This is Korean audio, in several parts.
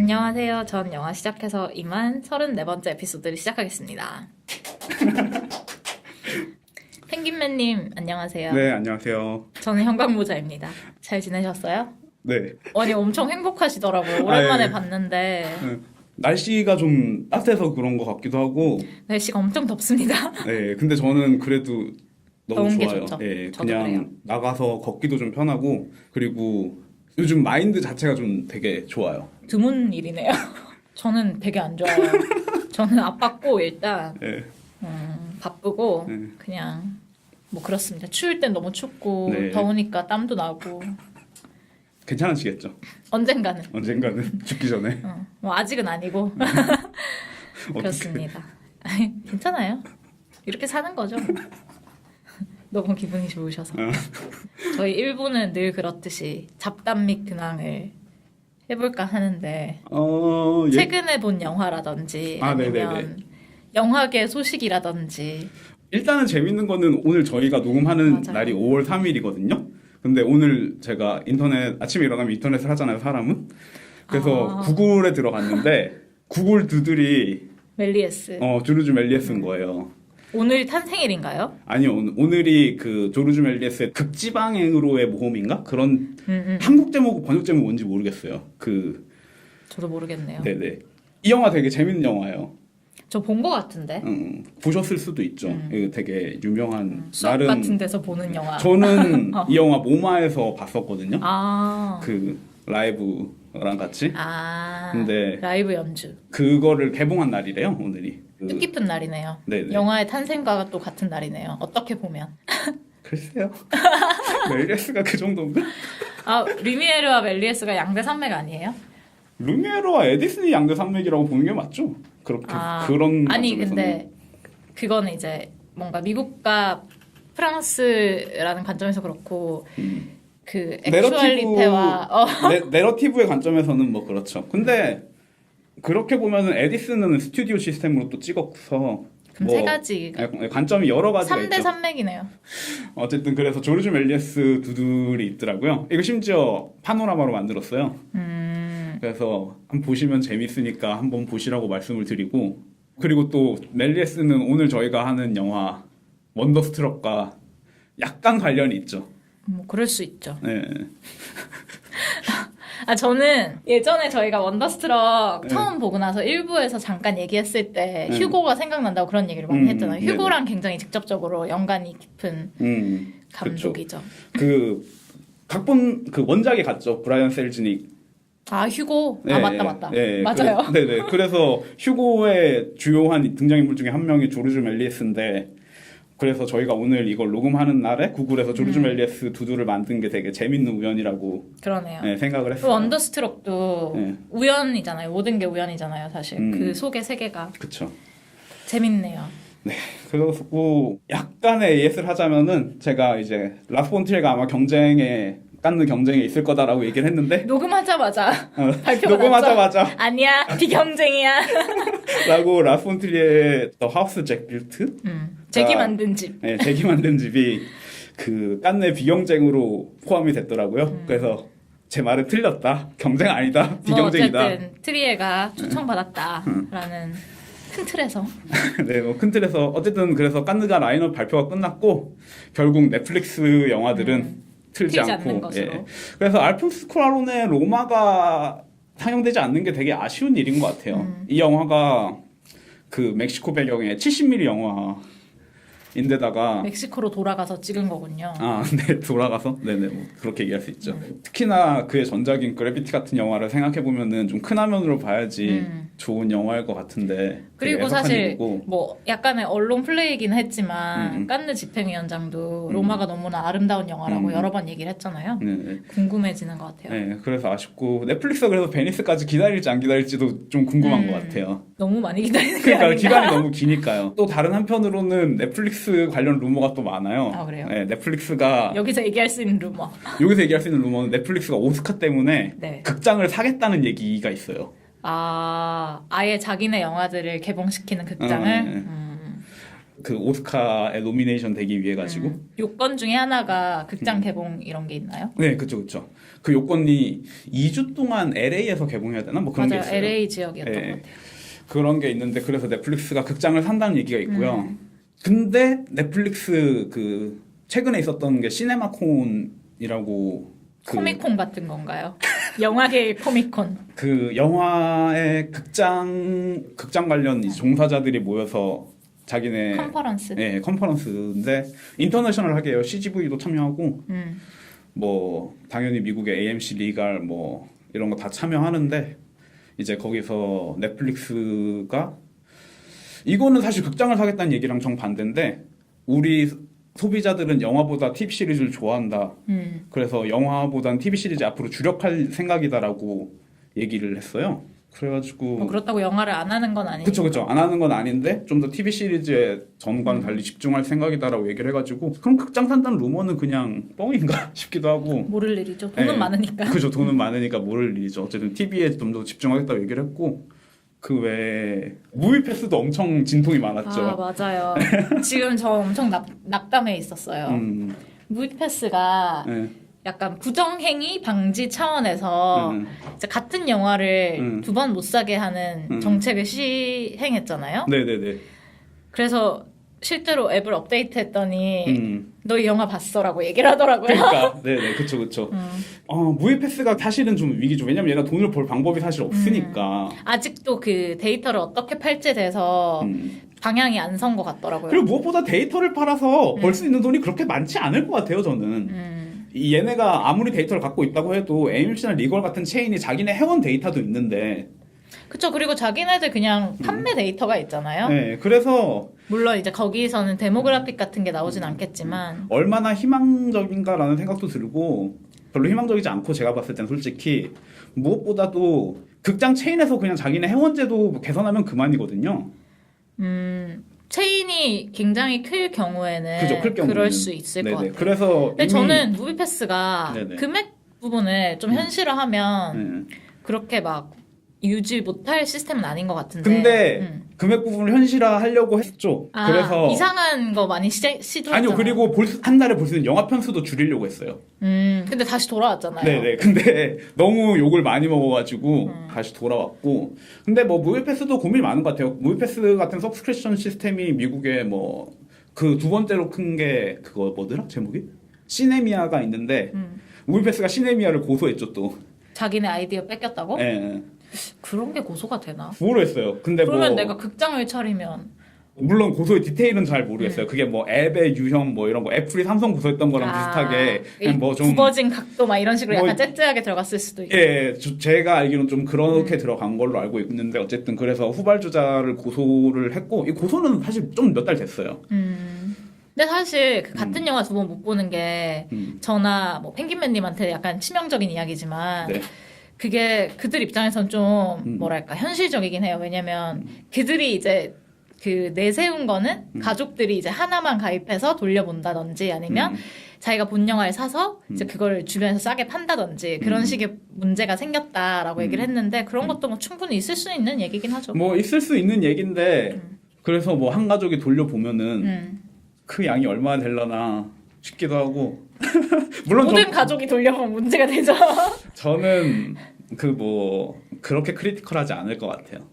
안녕하세요. 전 영화 시작해서 이만 34번째 에피소드를 시작하겠습니다. 펭귄맨님 안녕하세요. 네, 안녕하세요. 저는 형광모자입니다. 잘 지내셨어요? 네. 아니 엄청 행복하시더라고요. 오랜만에 예. 봤는데 날씨가 좀 따뜻해서 그런 것 같기도 하고, 날씨가 엄청 덥습니다. 네. 근데 저는 그래도 너무 더운 게 좋아요. 좋죠. 예, 저도 그냥 그래요. 나가서 걷기도 좀 편하고, 그리고 요즘 마인드 자체가 좀 되게 좋아요. 드문 일이네요. 저는 되게 안 좋아요. 저는 아팠고 일단 예. 바쁘고 네. 그냥 뭐 그렇습니다. 추울 땐 너무 춥고 네. 더우니까 땀도 나고 괜찮으시겠죠? 언젠가는 언젠가는 죽기 전에. 뭐 아직은 아니고 어떡해. 그렇습니다. 아니, 괜찮아요. 이렇게 사는 거죠. 너무 기분이 좋으셔서. 저희 1부는 늘 그렇듯이 잡담 및 근황을 해볼까 하는데 예. 최근에 본 영화라든지 아니면 네네네. 영화계 소식이라든지 일단은 재밌는 거는 오늘 저희가 녹음하는 맞아요. 날이 5월 3일이거든요. 근데 오늘 제가 아침에 일어나면 인터넷을 하잖아요, 사람은. 그래서 구글에 들어갔는데 구글 두들이 멜리에스 조르주 멜리에스인 거예요. 오늘 탄생일인가요? 아니요, 오늘이 그 조르주 멜리에스의 극지방행으로의 모험인가? 그런 한국 제목, 번역 제목 뭔지 모르겠어요. 저도 모르겠네요. 네네. 이 영화 되게 재밌는 영화예요. 저 본 거 같은데 보셨을 수도 있죠. 이거 되게 유명한 수업 같은 데서 보는 영화. 저는 이 영화 모마에서 봤었거든요. 아, 그 라이브랑 같이. 근데 라이브 연주. 그거를 개봉한 날이래요, 오늘이. 뜻깊은 날이네요. 네네. 영화의 탄생과 또 같은 날이네요. 어떻게 보면. 글쎄요. 멜리에스가 그 정도인가? 리미에르와 멜리에스가 양대 산맥 아니에요? 루미에르와 에디슨이 양대 산맥이라고 보는 게 맞죠? 그렇게 그런 아니 관점에서는. 근데 그거는 이제 뭔가 미국과 프랑스라는 관점에서 그렇고 그 액츄얼리테와 내러티브의 관점에서는 뭐 그렇죠. 근데 그렇게 보면은 에디슨은 스튜디오 시스템으로 또 찍었어. 그럼 세 가지 관점이 여러 가지가 3대 있죠. 산맥이네요. 어쨌든 그래서 조르주 멜리에스 두들이 있더라고요. 이거 심지어 파노라마로 만들었어요. 그래서 한번 보시면 재밌으니까 한번 보시라고 말씀을 드리고, 그리고 또 멜리에스는 오늘 저희가 하는 영화 원더스트럭과 약간 관련이 있죠. 뭐 그럴 수 있죠. 네. 저는 예전에 저희가 원더스트럭 처음 보고 나서 1부에서 잠깐 얘기했을 때 휴고가 생각난다고 그런 얘기를 많이 했잖아요. 휴고랑 굉장히 직접적으로 연관이 깊은 감독이죠. 그 각본 그 원작에 갔죠. 브라이언 셀즈닉. 휴고? 네, 맞다. 네, 맞아요. 네네. 그래서 휴고의 주요한 등장인물 중에 한 명이 조르주 멜리에스인데, 그래서 저희가 오늘 이걸 녹음하는 날에 구글에서 조르주 멜리에스 두두를 만든 게 되게 재밌는 우연이라고 그러네요. 생각을 또 했어요. 원더스트럭도 우연이잖아요. 모든 게 우연이잖아요, 사실. 그 속의 세계가. 그쵸. 재밌네요. 네. 그래서 뭐 약간의 AS를 하자면은 제가 이제 라스 폰 트리에가 아마 깐느 경쟁에 있을 거다라고 얘기를 했는데 녹음하자마자 발표가 녹음하자마자 났죠? 아니야, 비경쟁이야. 라고 라스 폰 트리에의 더 하우스 잭 빌트? 잭이 만든 집. 네, 잭이 만든 집이 그 깐느의 비경쟁으로 포함이 됐더라고요. 그래서 제 말은 틀렸다. 경쟁 아니다. 비경쟁이다. 뭐 어쨌든 트리에가 초청받았다라는 큰 틀에서. 네, 뭐 큰 틀에서 어쨌든 그래서 깐느가 라인업 발표가 끝났고 결국 넷플릭스 영화들은 틀지 않는 않고. 것으로. 그래서 알폰소 쿠아론의 로마가 상영되지 않는 게 되게 아쉬운 일인 것 같아요. 이 영화가 그 멕시코 배경의 70mm 영화인데다가 멕시코로 돌아가서 찍은 거군요. 네, 돌아가서 네네 뭐 그렇게 얘기할 수 있죠. 특히나 그의 전작인 그래비티 같은 영화를 생각해 보면은 좀 큰 화면으로 봐야지 좋은 영화일 것 같은데. 그리고 사실 뭐 약간의 언론 플레이긴 했지만 깐느 집행위원장도 로마가 너무나 아름다운 영화라고 여러 번 얘기를 했잖아요. 네. 궁금해지는 것 같아요. 네, 그래서 아쉽고 넷플릭스가 그래서 베니스까지 기다릴지 안 기다릴지도 좀 궁금한 것 같아요. 너무 많이 기다리는 게 그러니까 아닌가? 기간이 너무 기니까요. 또 다른 한편으로는 넷플릭스 관련 루머가 또 많아요. 그래요? 네, 넷플릭스가 여기서 얘기할 수 있는 루머. 여기서 얘기할 수 있는 루머는 넷플릭스가 오스카 때문에 네. 극장을 사겠다는 얘기가 있어요. 아예 자기네 영화들을 개봉시키는 극장을. 네. 그 오스카에 노미네이션 되기 위해 가지고. 요건 중에 하나가 극장 개봉 이런 게 있나요? 네, 그쵸, 그쵸. 그 요건이 2주 동안 LA에서 개봉해야 되나? 뭐 그런 게 맞아요. 있어요. LA 지역이었던 네. 것 같아요. 그런 게 있는데 그래서 넷플릭스가 극장을 산다는 얘기가 있고요. 근데 넷플릭스 그 최근에 있었던 게 시네마콘이라고 코미콘 같은 건가요? 영화계의 코미콘. 그 영화의 극장 관련 이 종사자들이 모여서 자기네 컨퍼런스. 네, 컨퍼런스인데 인터내셔널하게 해요. CGV도 참여하고 뭐 당연히 미국의 AMC 리갈 뭐 이런 거 다 참여하는데 이제 거기서 넷플릭스가 이거는 사실 극장을 사겠다는 얘기랑 정반대인데 우리 소비자들은 영화보다 TV 시리즈를 좋아한다. 그래서 영화보단 TV 시리즈 앞으로 주력할 생각이다라고 얘기를 했어요. 그래가지고 뭐 그렇다고 영화를 안 하는 건 아니죠. 그쵸. 안 하는 건 아닌데 좀 더 TV 시리즈에 전과는 달리 집중할 생각이다라고 얘기를 해가지고 그럼 극장 산다는 루머는 그냥 뻥인가 싶기도 하고 모를 일이죠. 돈은 네. 많으니까. 그죠. 돈은 많으니까 모를 일이죠. 어쨌든 TV에 좀 더 집중하겠다고 얘기를 했고 그 외에 무비 패스도 엄청 진통이 많았죠. 아 맞아요. 지금 저 엄청 낙담해 있었어요. 무비 패스가 네. 약간 부정행위 방지 차원에서 이제 같은 영화를 두 번 못 사게 하는 정책을 시행했잖아요. 네네네. 그래서 실제로 앱을 업데이트했더니 너 이 영화 봤어라고 얘기를 하더라고요. 그러니까 네네 그쵸. 무비 패스가 사실은 좀 위기죠. 왜냐면 얘가 돈을 벌 방법이 사실 없으니까. 아직도 그 데이터를 어떻게 팔지에 대해서 방향이 안 선 것 같더라고요. 그리고 무엇보다 데이터를 팔아서 벌 수 있는 돈이 그렇게 많지 않을 것 같아요. 저는. 이 얘네가 아무리 데이터를 갖고 있다고 해도 AMC나 리걸 같은 체인이 자기네 회원 데이터도 있는데. 그쵸. 그리고 자기네들 그냥 판매 데이터가 있잖아요. 네, 그래서 물론 이제 거기서는 데모그래픽 같은 게 나오진 않겠지만 얼마나 희망적인가라는 생각도 들고 별로 희망적이지 않고 제가 봤을 땐 솔직히 무엇보다도 극장 체인에서 그냥 자기네 회원제도 개선하면 그만이거든요. 체인이 굉장히 클 경우에는 그죠, 클 경우는. 그럴 수 있을 것 같아요. 그래서 근데 저는 무비패스가 네네. 금액 부분을 좀 현실화하면 그렇게 막 유지 못할 시스템은 아닌 것 같은데. 근데 금액 부분을 현실화하려고 했죠. 아, 그래서 이상한 거 많이 시도했잖아요. 아니요, 그리고 한 달에 볼 수 있는 영화 편수도 줄이려고 했어요. 근데 다시 돌아왔잖아요. 네네. 근데 너무 욕을 많이 먹어가지고 다시 돌아왔고. 근데 뭐 무비패스도 고민이 많은 것 같아요. 무비패스 같은 서브스크립션 시스템이 미국에 뭐 그 두 번째로 큰 게 그거 뭐더라 제목이? 시네미아가 있는데 무비패스가 시네미아를 고소했죠 또. 자기네 아이디어 뺏겼다고? 네. 그런 게 고소가 되나? 모르겠어요. 근데 그러면 뭐 내가 극장을 차리면 물론 고소의 디테일은 잘 모르겠어요. 그게 뭐 앱의 유형 뭐 이런 거 애플이 삼성 고소했던 거랑 비슷하게 그냥 뭐 좀 굽어진 각도 막 이런 식으로 뭐 약간 째째하게 들어갔을 수도 있고. 예, 제가 알기로는 좀 그렇게 들어간 걸로 알고 있는데 어쨌든 그래서 후발주자를 고소를 했고 이 고소는 사실 좀 몇 달 됐어요. 근데 사실 그 같은 영화 두 번 못 보는 게 저나 뭐 펭귄맨님한테 약간 치명적인 이야기지만 네. 그게 그들 입장에선 좀 뭐랄까 현실적이긴 해요. 왜냐면 그들이 이제 그 내세운 거는 가족들이 이제 하나만 가입해서 돌려본다든지 아니면 자기가 본 영화를 사서 이제 그걸 주변에서 싸게 판다든지 그런 식의 문제가 생겼다라고 얘기를 했는데 그런 것도 뭐 충분히 있을 수 있는 얘기긴 하죠. 뭐 있을 수 있는 얘긴데 그래서 뭐 한 가족이 돌려보면은 그 양이 얼마나 되려나 싶기도 하고 물론 모든 가족이 돌려보면 문제가 되죠. 저는 그 뭐 그렇게 크리티컬하지 않을 것 같아요.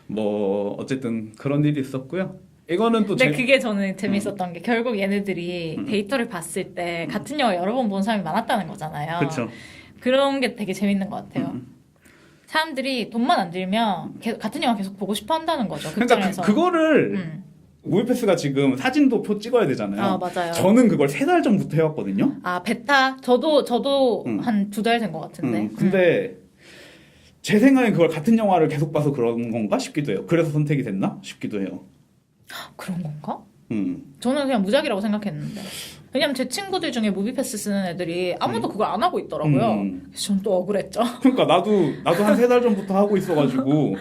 뭐 어쨌든 그런 일이 있었고요. 이거는 또 근데 그게 저는 재밌었던 게 결국 얘네들이 데이터를 봤을 때 같은 영화 여러 번 본 사람이 많았다는 거잖아요. 그렇죠. 그런 게 되게 재밌는 것 같아요. 사람들이 돈만 안 들면 같은 영화 계속 보고 싶어 한다는 거죠. 그러니까 극장에서. 그거를 무비패스가 지금 사진도 표 찍어야 되잖아요. 아, 맞아요. 저는 그걸 3달 전부터 해왔거든요. 아, 베타? 저도 한 2달 된 것 같은데. 근데 제 생각엔 그걸 같은 영화를 계속 봐서 그런 건가 싶기도 해요. 그래서 선택이 됐나 싶기도 해요. 그런 건가? 저는 그냥 무작위라고 생각했는데. 왜냐면 제 친구들 중에 무비패스 쓰는 애들이 아무도 그걸 안 하고 있더라고요. 그래서 전 또 억울했죠. 그러니까 나도 한 3달 전부터 하고 있어가지고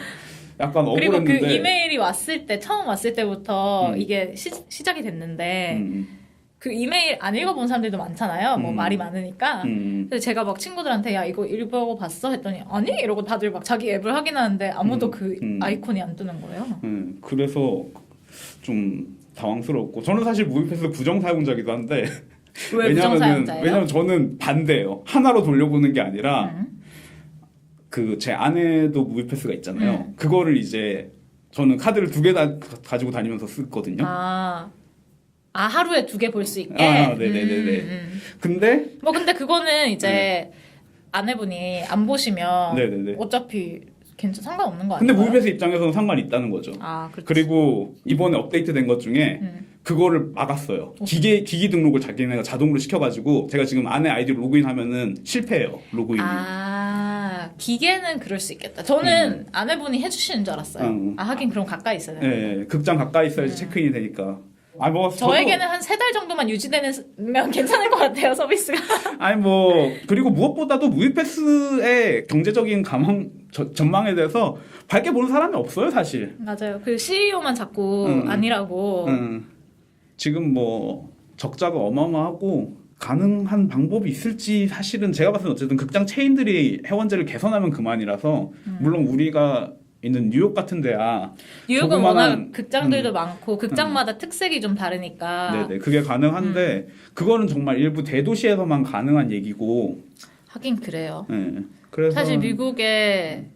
약간 그리고 억울했는데. 그 이메일이 왔을 때 처음 왔을 때부터 이게 시작이 됐는데 그 이메일 안 읽어본 사람들도 많잖아요. 뭐 말이 많으니까. 그래서 제가 막 친구들한테 야 이거 읽어봤어? 했더니 아니? 이러고 다들 막 자기 앱을 확인하는데 아무도 그 아이콘이 안 뜨는 거예요. 그래서 좀 당황스러웠고 저는 사실 무비패스 부정 사용자기도 한데 왜 부정 사용자예요? 왜냐면 저는 반대예요. 하나로 돌려보는 게 아니라 그 제 아내도 무비패스가 있잖아요. 그거를 이제 저는 카드를 2개 다 가지고 다니면서 쓰거든요. 하루에 2개 볼 수 있게? 네네네네. 근데 근데 그거는 이제 아내분이 안 보시면 네네네. 어차피 상관없는 거 아니에요? 근데 무비패스 입장에서는 상관이 있다는 거죠. 그렇지. 그리고 이번에 업데이트된 것 중에 그거를 막았어요. 기기 등록을 자기네가 자동으로 시켜가지고 제가 지금 아내 아이디로 로그인하면은 실패해요. 로그인이. 기계는 그럴 수 있겠다. 저는 아내분이 해주시는 줄 알았어요. 하긴 그럼 가까이 있어야 되는 네, 극장 가까이 있어야지 체크인이 되니까. 저에게는 한 3달 정도만 유지되면 괜찮을 것 같아요, 서비스가. 그리고 무엇보다도 무비패스의 경제적인 전망에 대해서 밝게 보는 사람이 없어요, 사실. 맞아요. 그 CEO만 자꾸 아니라고. 지금 적자가 어마어마하고 가능한 방법이 있을지 사실은 제가 봤을 때 어쨌든 극장 체인들이 회원제를 개선하면 그만이라서 물론 우리가 있는 뉴욕 같은 데야 뉴욕은 워낙 극장들도 많고 극장마다 특색이 좀 다르니까 네네 그게 가능한데 그거는 정말 일부 대도시에서만 가능한 얘기고 하긴 그래요. 그래서 사실 미국의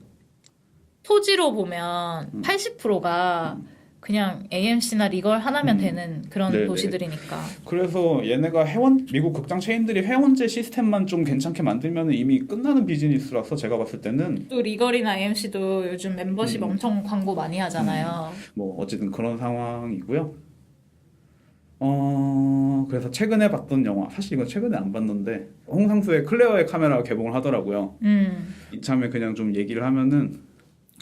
토지로 보면 80%가 그냥 AMC나 리걸 하나면 되는 그런 네네. 도시들이니까. 그래서 얘네가 미국 극장 체인들이 회원제 시스템만 좀 괜찮게 만들면 이미 끝나는 비즈니스라서 제가 봤을 때는 또 리걸이나 AMC도 요즘 멤버십 엄청 광고 많이 하잖아요. 어쨌든 그런 상황이고요. 그래서 최근에 봤던 영화 사실 이건 최근에 안 봤는데 홍상수의 클레어의 카메라가 개봉을 하더라고요. 이참에 그냥 좀 얘기를 하면은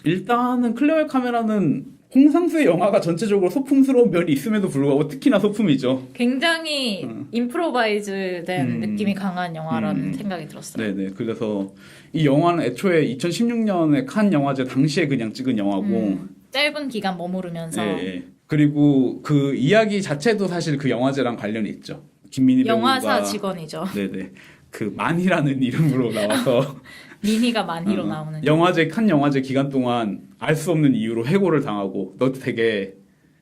일단은 클레어의 카메라는 홍상수의 영화가 전체적으로 소품스러운 면이 있음에도 불구하고 특히나 소품이죠. 굉장히 임프로바이즈된 느낌이 강한 영화라는 생각이 들었어요. 네네. 그래서 이 영화는 애초에 2016년에 칸 영화제 당시에 그냥 찍은 영화고 짧은 기간 머무르면서 네. 그리고 그 이야기 자체도 사실 그 영화제랑 관련이 있죠. 김민희 배우가 영화사 직원이죠. 네네. 그 만희라는 이름으로 나와서 민희가 만희로 나오는 칸 영화제 기간 동안 알 수 없는 이유로 해고를 당하고 너 되게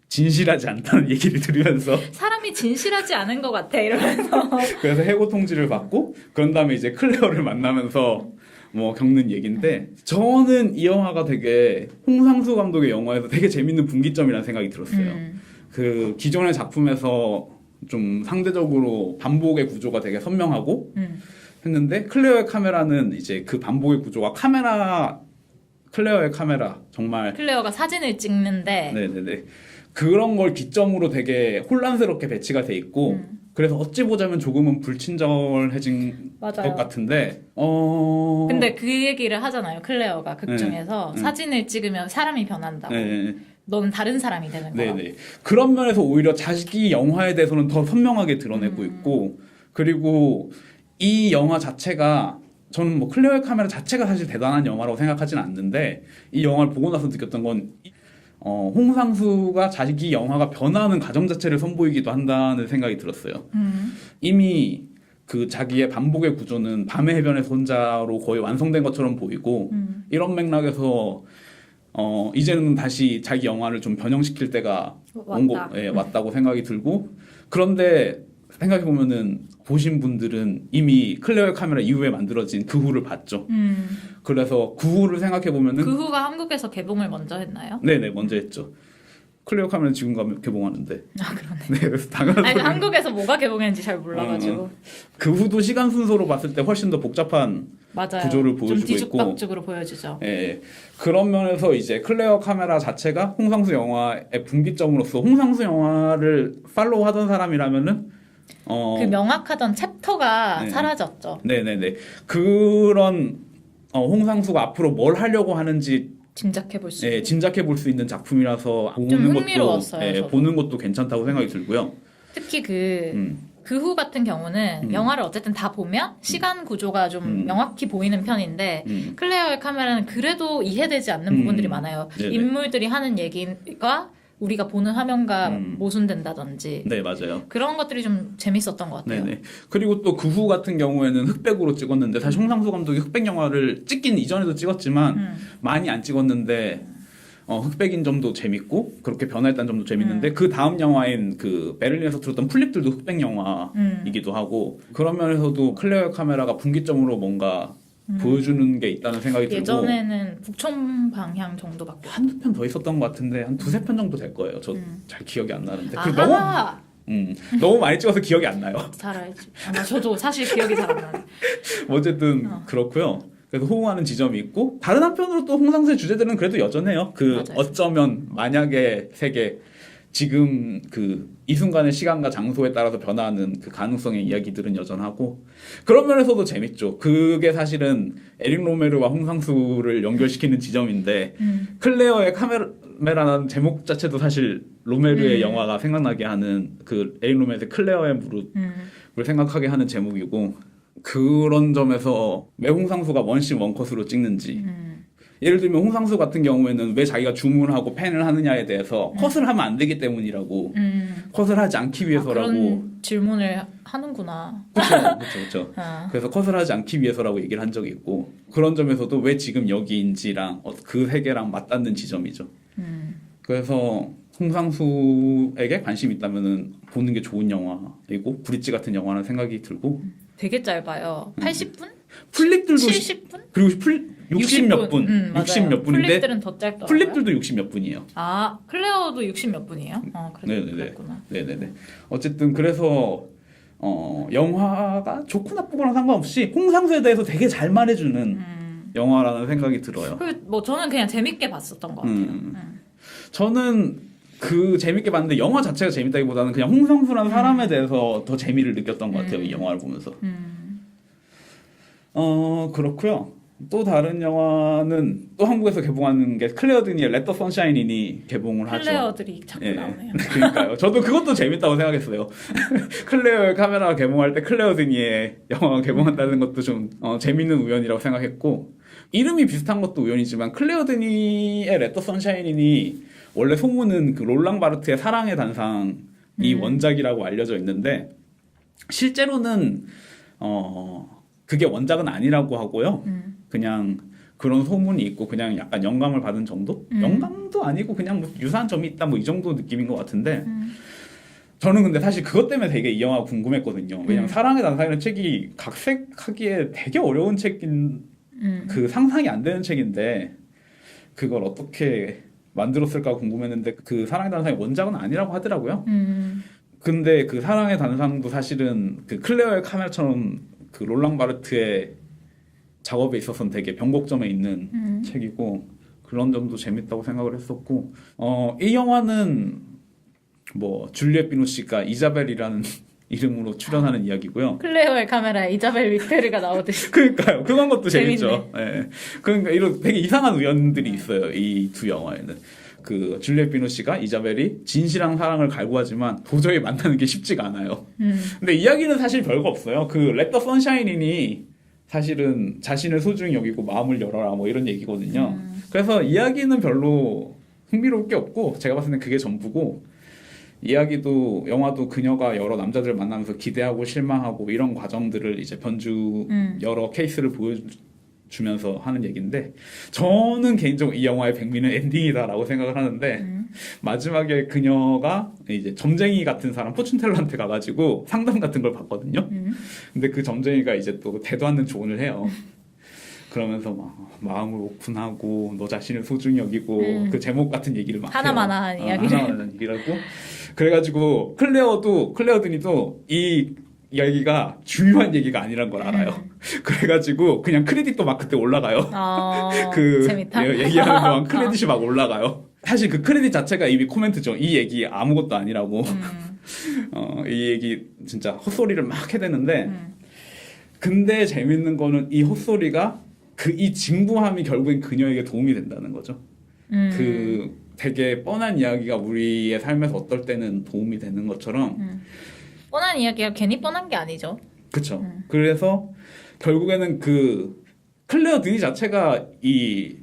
진실하지 않다는 얘기를 들으면서 사람이 진실하지 않은 것 같아 이러면서 그래서 해고 통지를 받고 그런 다음에 이제 클레어를 만나면서 겪는 얘기인데 저는 이 영화가 되게 홍상수 감독의 영화에서 되게 재밌는 분기점이라는 생각이 들었어요. 그 기존의 작품에서 좀 상대적으로 반복의 구조가 되게 선명하고 했는데 클레어의 카메라는 이제 그 반복의 구조가 클레어의 카메라 정말 클레어가 사진을 찍는데 네네네 그런 걸 기점으로 되게 혼란스럽게 배치가 돼 있고 그래서 어찌 보자면 조금은 불친절해진 맞아요. 것 같은데 근데 그 얘기를 하잖아요. 클레어가 극중에서 사진을 찍으면 사람이 변한다고. 넌 다른 사람이 되는 거야. 네네. 그런 면에서 오히려 자기 영화에 대해서는 더 선명하게 드러내고 있고 그리고 이 영화 자체가 저는 클레어의 카메라 자체가 사실 대단한 영화라고 생각하진 않는데 이 영화를 보고 나서 느꼈던 건 홍상수가 자기 영화가 변화하는 과정 자체를 선보이기도 한다는 생각이 들었어요. 이미 그 자기의 반복의 구조는 밤의 해변에서 혼자로 거의 완성된 것처럼 보이고 이런 맥락에서 이제는 다시 자기 영화를 좀 변형시킬 때가 왔다고 생각이 들고 그런데 생각해보면은 보신 분들은 이미 클레어의 카메라 이후에 만들어진 그 후를 봤죠. 그래서 그 후를 생각해보면은 그 후가 한국에서 개봉을 먼저 했나요? 네네 먼저 했죠. 클레어 카메라는 지금 가면 개봉하는데. 그러네. 네, 그래서 당연한 소리. 한국에서 뭐가 개봉했는지 잘 몰라가지고. 그 후도 시간 순서로 봤을 때 훨씬 더 복잡한 맞아요. 구조를 보여주고 좀 있고. 뒤죽박죽으로 보여주죠. 예, 그런 면에서 이제 클레어 카메라 자체가 홍상수 영화의 분기점으로서 홍상수 영화를 팔로우하던 사람이라면은 그 명확하던 챕터가 네. 사라졌죠. 네네네 그런 홍상수가 앞으로 뭘 하려고 하는지 짐작해 볼 수. 짐작해 볼 수 있는 작품이라서 흥미로웠어요, 보는 것도 괜찮다고 생각이 들고요. 특히 그 후 같은 경우는 영화를 어쨌든 다 보면 시간 구조가 좀 명확히 보이는 편인데 클레어의 카메라는 그래도 이해되지 않는 부분들이 많아요. 네네. 인물들이 하는 얘기가 우리가 보는 화면과 모순된다든지. 네 맞아요. 그런 것들이 좀 재밌었던 것 같아요. 네네. 그리고 또 그 후 같은 경우에는 흑백으로 찍었는데 사실 홍상수 감독이 흑백 영화를 찍긴 이전에도 찍었지만 많이 안 찍었는데 흑백인 점도 재밌고 그렇게 변화했다는 점도 재밌는데 그 다음 영화인 그 베를린에서 들었던 플립들도 흑백 영화이기도 하고 그런 면에서도 클레어의 카메라가 분기점으로 뭔가 보여주는 게 있다는 생각이 들고 예전에는 북촌 방향 정도밖에 한두 편 더 있었던 것 같은데 한 두세 편 정도 될 거예요. 저 잘 기억이 안 나는데 아, 그 너무 많이 찍어서 기억이 안 나요. 잘 알지. 저도 사실 기억이 잘 안 나요. 어쨌든 그렇고요. 그래서 호응하는 지점이 있고 다른 한편으로 또 홍상수의 주제들은 그래도 여전해요. 그 맞아요. 어쩌면 만약의 세계 지금 그 이 순간의 시간과 장소에 따라서 변화하는 그 가능성의 이야기들은 여전하고 그런 면에서도 재밌죠. 그게 사실은 에릭 로메르와 홍상수를 연결시키는 지점인데 클레어의 카메라라는 제목 자체도 사실 로메르의 영화가 생각나게 하는 그 에릭 로메르의 클레어의 무릎을 생각하게 하는 제목이고 그런 점에서 왜 홍상수가 원씬 원컷으로 찍는지 예를 들면 홍상수 같은 경우에는 왜 자기가 주문하고 펜을 하느냐에 대해서 컷을 하면 안 되기 때문이라고 컷을 하지 않기 위해서라고 그런 질문을 하는구나. 그렇죠. 아. 그래서 컷을 하지 않기 위해서라고 얘기를 한 적이 있고 그런 점에서도 왜 지금 여기인지랑 그 세계랑 맞닿는 지점이죠. 그래서 홍상수에게 관심이 있다면은 보는 게 좋은 영화이고 브릿지 같은 영화라는 생각이 들고 되게 짧아요. 80분? 플립들도 70분? 그리고 60 몇 분, 맞아요. 60 몇 분인데 플립들은 더 짧더라고요. 플립들도 60 몇 분이에요. 아, 클레어도 60 몇 분이에요? 그랬구나. 네네네. 어쨌든 그래서 영화가 좋고 나쁘거나 상관없이 홍상수에 대해서 되게 잘 말해주는 영화라는 생각이 들어요. 뭐 저는 그냥 재밌게 봤었던 것 같아요. 저는 그 재밌게 봤는데 영화 자체가 재밌다기보다는 그냥 홍상수라는 사람에 대해서 더 재미를 느꼈던 것 같아요. 이 영화를 보면서. 그렇고요. 또 다른 영화는 또 한국에서 개봉하는 게 클레어 드니의 Let the Sunshine In이 개봉을 하죠. 클레어들이 자꾸 나오네요. 그러니까요. 저도 그것도 재밌다고 생각했어요. 클레어의 카메라가 개봉할 때 클레어 드니의 영화가 개봉한다는 것도 좀 재밌는 우연이라고 생각했고 이름이 비슷한 것도 우연이지만 클레어 드니의 Let the Sunshine In이 원래 소문은 그 롤랑 바르트의 사랑의 단상이 원작이라고 알려져 있는데 실제로는 그게 원작은 아니라고 하고요. 그냥 그런 소문이 있고 그냥 약간 영감을 받은 정도? 영감도 아니고 그냥 뭐 유사한 점이 있다 뭐 이 정도 느낌인 것 같은데 저는 근데 사실 그것 때문에 되게 이 영화가 궁금했거든요. 왜냐면 사랑의 단상이라는 책이 각색하기에 되게 어려운 책인 그 상상이 안 되는 책인데 그걸 어떻게 만들었을까 궁금했는데 그 사랑의 단상이 원작은 아니라고 하더라고요. 근데 그 사랑의 단상도 사실은 그 클레어의 카메라처럼 그 롤랑 바르트의 작업에 있어서는 되게 변곡점에 있는 책이고 그런 점도 재밌다고 생각을 했었고 이 영화는 뭐 줄리엣 비노시가 이자벨이라는 이름으로 출연하는 이야기고요. 클레어의 카메라에 이자벨 빅테르가 나오듯이. 그러니까요. 그런 것도 재밌네. 재밌죠. 예. 그러니까 이런 되게 이상한 우연들이 있어요. 이 두 영화에는. 그 줄리엣 비노시가 이자벨이 진실한 사랑을 갈구하지만 도저히 만나는 게 쉽지가 않아요. 근데 이야기는 사실 별거 없어요. 그 Let the Sunshine In이 사실은 자신을 소중히 여기고 마음을 열어라 뭐 이런 얘기거든요. 그래서 이야기는 별로 흥미로울 게 없고 제가 봤을 땐 그게 전부고 이야기도 영화도 그녀가 여러 남자들을 만나면서 기대하고 실망하고 이런 과정들을 이제 변주 여러 케이스를 보여주면서 하는 얘기인데 저는 개인적으로 이 영화의 백미는 엔딩이다라고 생각을 하는데 마지막에 그녀가 이제 점쟁이 같은 사람 포춘텔러한테 가가지고 상담 같은 걸 받거든요. 근데 그 점쟁이가 이제 또 대도 않는 조언을 해요. 그러면서 막 마음을 오픈하고 너 자신을 소중히 여기고 그 제목 같은 얘기를 막 하나마나한 이야기를. 하나마나한 얘기를 하고 그래가지고 클레어드니도 이 이야기가 중요한 얘기가 아니란 걸 알아요. 그래가지고 그냥 크레딧도 막 그때 올라가요. 그 재밌다. 얘기하는 동안 크레딧이 막 올라가요. 사실 그 크레딧 자체가 이미 코멘트죠. 이 얘기 아무것도 아니라고. 이 얘기 진짜 헛소리를 막 해대는데 근데 재밌는 거는 이 헛소리가 이 진부함이 결국엔 그녀에게 도움이 된다는 거죠. 그 되게 뻔한 이야기가 우리의 삶에서 어떨 때는 도움이 되는 것처럼 뻔한 이야기가 괜히 뻔한 게 아니죠. 그렇죠. 그래서 결국에는 그 클레어 드니 자체가 이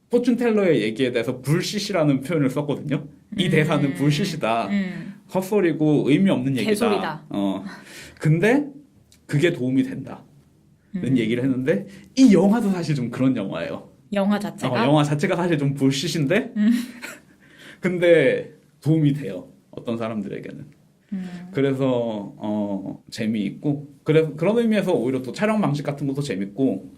포춘 텔러의 얘기에 대해서 불시시라는 표현을 썼거든요. 이 대사는 불시시다. 헛소리고 의미 없는 얘기다. 개소리다. 근데 그게 도움이 된다는 얘기를 했는데 이 영화도 사실 좀 그런 영화예요. 영화 자체가? 영화 자체가 사실 좀 불시신데 근데 도움이 돼요. 어떤 사람들에게는. 그래서 재미있고 그래서 그런 의미에서 오히려 또 촬영 방식 같은 것도 재밌고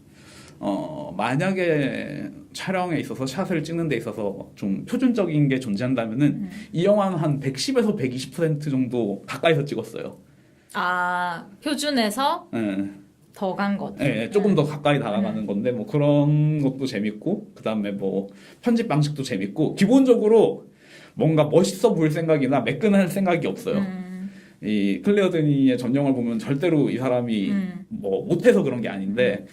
만약에 촬영에 있어서 샷을 찍는 데 있어서 좀 표준적인 게 존재한다면은 이 영화는 한 110에서 120% 정도 가까이서 찍었어요. 아, 표준에서 네. 더 간 거지. 네, 조금 더 가까이 다가가는 건데 뭐 그런 것도 재밌고 그다음에 뭐 편집 방식도 재밌고 기본적으로 뭔가 멋있어 보일 생각이나 매끈할 생각이 없어요. 이 클레어 데니의 전영을 보면 절대로 이 사람이 뭐 못해서 그런 게 아닌데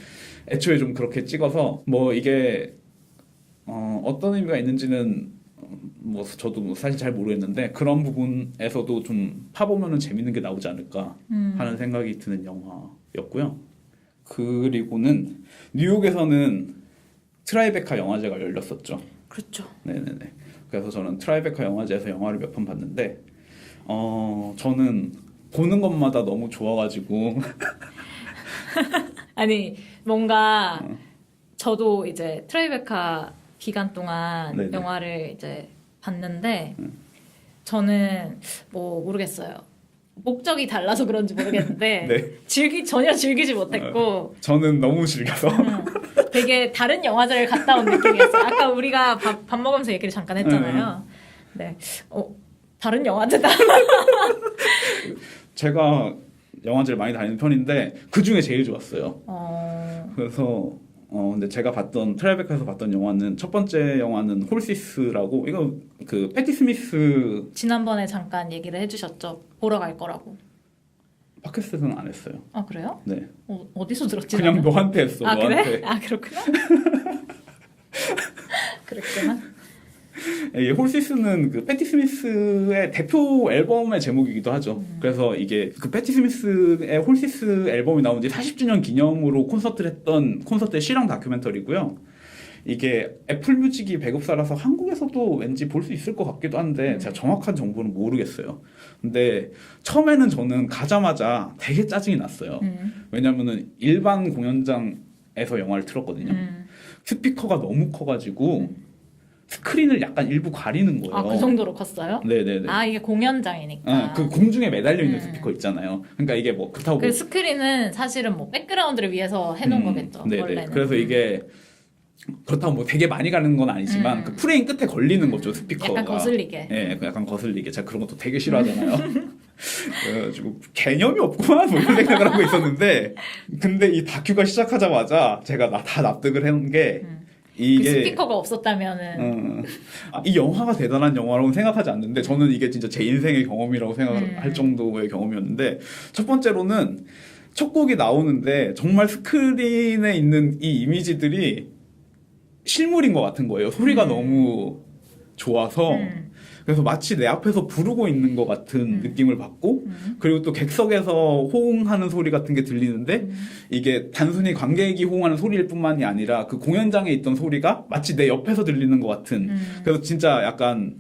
애초에 좀 그렇게 찍어서 뭐 이게 어떤 의미가 있는지는 뭐 저도 뭐 사실 잘 모르겠는데 그런 부분에서도 좀 파보면은 재밌는 게 나오지 않을까 하는 생각이 드는 영화였고요. 그리고는 뉴욕에서는 트라이베카 영화제가 열렸었죠. 그렇죠. 네네네. 그래서 저는 트라이베카 영화제에서 영화를 몇 편 봤는데 저는 보는 것마다 너무 좋아가지고 아니 뭔가 저도 이제 트라이베카 기간 동안 네네. 영화를 이제 봤는데 저는 뭐 모르겠어요. 목적이 달라서 그런지 모르겠는데 네. 전혀 즐기지 못했고 저는 너무 즐겨서 되게 다른 영화제를 갔다 온 느낌이었어요. 아까 우리가 밥 먹으면서 얘기를 잠깐 했잖아요. 네, 다른 영화제다. 제가 영화제를 많이 다니는 편인데 그 중에 제일 좋았어요. 그래서 근데 제가 봤던 트라이베카에서 봤던 영화는 첫 번째 영화는 홀시스라고 이거 그 패티 스미스 지난번에 잠깐 얘기를 해주셨죠. 보러 갈 거라고. 팟캐스트는 안 했어요. 아 그래요? 네. 어디서 들었지? 그냥 나는? 너한테 했어. 아 너한테. 그래? 아 그렇구나. 그랬구나. 이 홀시스는 그 패티 스미스의 대표 앨범의 제목이기도 하죠. 그래서 이게 그 패티 스미스의 홀시스 앨범이 나온 지 40주년 기념으로 콘서트를 했던 콘서트의 실황 다큐멘터리고요. 이게 애플 뮤직이 배급사라서 한국에서도 왠지 볼 수 있을 것 같기도 한데 제가 정확한 정보는 모르겠어요. 근데 처음에는 저는 가자마자 되게 짜증이 났어요. 왜냐면은 일반 공연장에서 영화를 틀었거든요. 스피커가 너무 커가지고 스크린을 약간 일부 가리는 거예요. 아, 그 정도로 컸어요? 네네네. 아, 이게 공연장이니까. 그 공중에 매달려 있는 스피커 있잖아요. 그러니까 이게 뭐 그렇다고. 그 스크린은 사실은 뭐 백그라운드를 위해서 해놓은 거겠죠. 네네. 원래는. 그래서 이게 그렇다고 뭐 되게 많이 가는 건 아니지만 그 프레임 끝에 걸리는 거죠 스피커가. 약간 거슬리게. 네, 약간 거슬리게. 제가 그런 것도 되게 싫어하잖아요. 그래가지고 개념이 없구만 뭐 이런 생각을 하고 있었는데, 근데 이 다큐가 시작하자마자 제가 다 납득을 한 게. 이게 그 스피커가 없었다면은 이 영화가 대단한 영화라고 생각하지 않는데 저는 이게 진짜 제 인생의 경험이라고 생각할 정도의 경험이었는데 첫 번째로는 첫 곡이 나오는데 정말 스크린에 있는 이 이미지들이 실물인 것 같은 거예요. 소리가 너무 좋아서 그래서 마치 내 앞에서 부르고 있는 것 같은 느낌을 받고 그리고 또 객석에서 호응하는 소리 같은 게 들리는데 이게 단순히 관객이 호응하는 소리일 뿐만이 아니라 그 공연장에 있던 소리가 마치 내 옆에서 들리는 것 같은 그래서 진짜 약간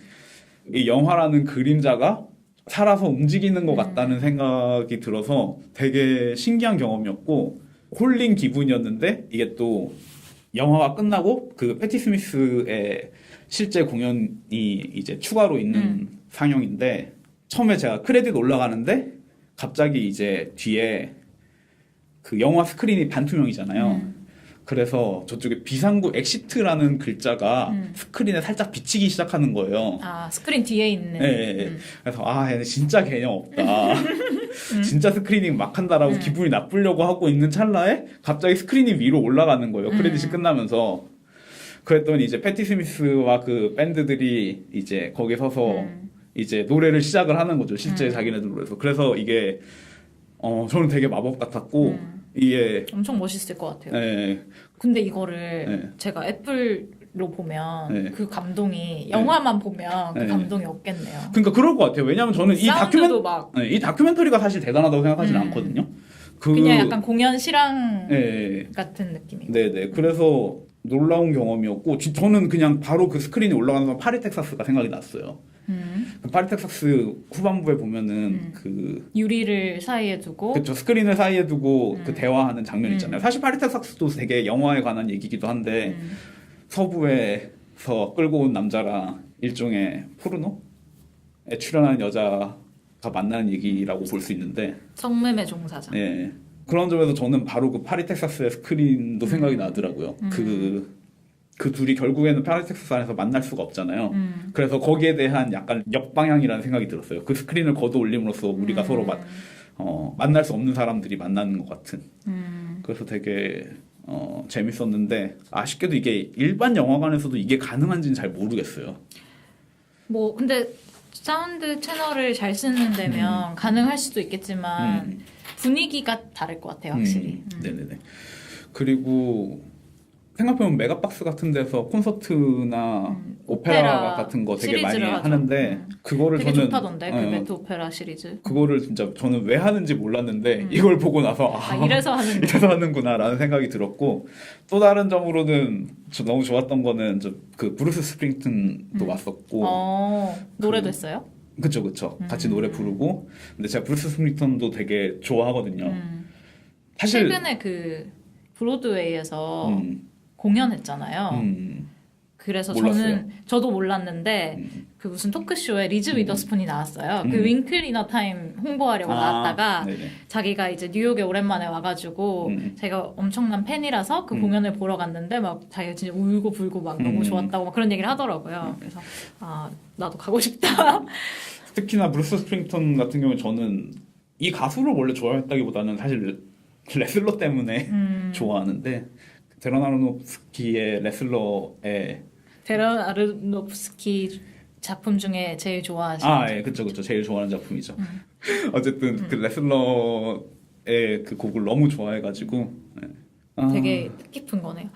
이 영화라는 그림자가 살아서 움직이는 것 같다는 생각이 들어서 되게 신기한 경험이었고 홀린 기분이었는데 이게 또 영화가 끝나고 그 패티 스미스의 실제 공연이 이제 추가로 있는 상영인데 처음에 제가 크레딧 올라가는데 갑자기 이제 뒤에 그 영화 스크린이 반투명이잖아요. 그래서 저쪽에 비상구 엑시트라는 글자가 스크린에 살짝 비치기 시작하는 거예요. 아 스크린 뒤에 있는. 네. 그래서 얘는 진짜 개념 없다. 진짜 스크리닝 막 한다라고 기분이 나쁘려고 하고 있는 찰나에 갑자기 스크린이 위로 올라가는 거예요. 크레딧이 끝나면서. 그랬더니 이제 패티 스미스와 그 밴드들이 이제 거기 서서 이제 노래를 시작을 하는 거죠. 실제 자기네들 노래에서. 그래서 이게 저는 되게 마법 같았고 이게 엄청 멋있을 것 같아요. 네. 근데 이거를 네. 제가 애플로 보면 네. 그 감동이 영화만 보면 그 네. 감동이 없겠네요. 그러니까 그럴 것 같아요. 왜냐하면 저는 사운드도 막 이 다큐멘터리가 사실 대단하다고 생각하지는 않거든요. 그냥 약간 공연 실황 네. 같은 느낌이고. 네네. 그래서 놀라운 경험이었고 저는 그냥 바로 그 스크린이 올라가는 건 파리 텍사스가 생각이 났어요. 그 파리 텍사스 후반부에 보면은 그 유리를 사이에 두고 그쵸 스크린을 사이에 두고 그 대화하는 장면 있잖아요. 사실 파리 텍사스도 되게 영화에 관한 얘기기도 한데 서부에서 끌고 온 남자랑 일종의 포르노에 출연하는 여자가 만나는 얘기라고 볼 수 있는데 성매매 종사자. 예. 그런 점에서 저는 바로 그 파리 텍사스의 스크린도 생각이 나더라고요. 그 둘이 결국에는 파리 텍사스 안에서 만날 수가 없잖아요. 그래서 거기에 대한 약간 역방향이라는 생각이 들었어요. 그 스크린을 걷어 올림으로써 우리가 서로 만날 수 없는 사람들이 만나는 것 같은. 그래서 되게 재밌었는데 아쉽게도 이게 일반 영화관에서도 이게 가능한지는 잘 모르겠어요. 뭐 근데 사운드 채널을 잘 쓰는 데면 가능할 수도 있겠지만 분위기가 다를 것 같아요, 확실히. 네네네. 그리고 생각해보면 메가박스 같은 데서 콘서트나 오페라 같은 거 되게 많이 하는데 그거를 되게 저는 좋다던데 그 메트 오페라 시리즈. 그거를 진짜 저는 왜 하는지 몰랐는데 이걸 보고 나서 이래서 하는구나라는 생각이 들었고 또 다른 점으로는 저 너무 좋았던 거는 그 브루스 스프링튼도 왔었고 노래도 했어요? 그쵸 같이 노래 부르고 근데 제가 브루스 스프링턴도 되게 좋아하거든요. 사실 최근에 그 브로드웨이에서 공연했잖아요. 그래서 몰랐어요. 저도 몰랐는데 그 무슨 토크쇼에 리즈 위더스푼이 나왔어요. 그 윙클 이너 타임 홍보하려고 나왔다가 네네. 자기가 이제 뉴욕에 오랜만에 와가지고 제가 엄청난 팬이라서 그 공연을 보러 갔는데 막 자기가 진짜 울고 불고 막 너무 좋았다고 막 그런 얘기를 하더라고요. 그래서 나도 가고 싶다. 특히나 브루스 스프링턴 같은 경우는 저는 이 가수를 원래 좋아했다기보다는 사실 레슬러 때문에 좋아하는데 데런 아로노프스키의 레슬러의 데런 아로노프스키 작품 중에 제일 좋아하시는 예, 그쵸 제일 좋아하는 작품이죠. 어쨌든 그 레슬러의 그 곡을 너무 좋아해가지고 되게 뜻깊은 거네요.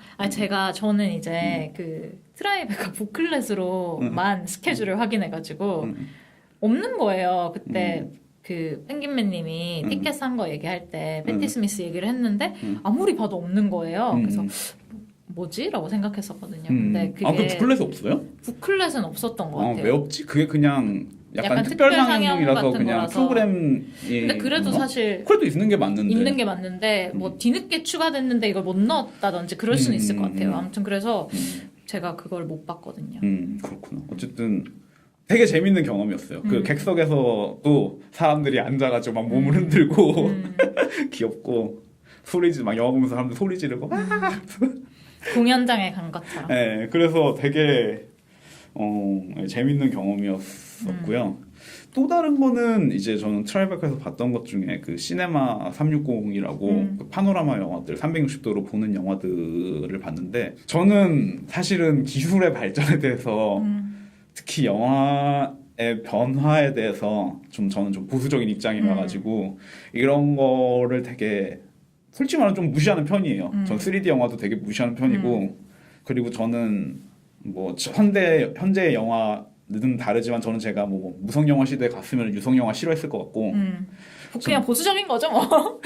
저는 이제 그 트라이베카 부클렛으로만 스케줄을 확인해가지고 없는 거예요. 그때 그 펭귄맨님이 티켓 산 거 얘기할 때 패티 스미스 얘기를 했는데 아무리 봐도 없는 거예요. 그래서 뭐지? 라고 생각했었거든요. 근데 그게 그 부클렛이 없어요? 부클렛은 없었던 것 같아요. 왜 없지? 그게 그냥 약간 특별 특별 상영이라서 같은 그냥 거라서. 프로그램이 근데 그래도 사실 그래도 있는 게 맞는데 뭐 뒤늦게 추가됐는데 이걸 못 넣었다든지 그럴 수는 있을 것 같아요. 아무튼 그래서 제가 그걸 못 봤거든요. 그렇구나. 어쨌든 되게 재밌는 경험이었어요. 그 객석에서도 사람들이 앉아가지고 막 몸을 흔들고 귀엽고 막 영화 보면서 사람들 소리 지르고 공연장에 간 것처럼. 네, 그래서 되게 재밌는 경험이었었고요. 또 다른 거는 이제 저는 트라이베카에서 봤던 것 중에 그 시네마 360이라고 그 파노라마 영화들 360도로 보는 영화들을 봤는데 저는 사실은 기술의 발전에 대해서 특히 영화의 변화에 대해서 저는 좀 보수적인 입장이라 가지고 이런 거를 되게 솔직히 말하면 좀 무시하는 편이에요. 전 3D 영화도 되게 무시하는 편이고 그리고 저는 뭐 현재의 영화는 다르지만 저는 제가 뭐 무성 영화 시대에 갔으면 유성 영화 싫어했을 것 같고 그냥 보수적인 거죠, 뭐.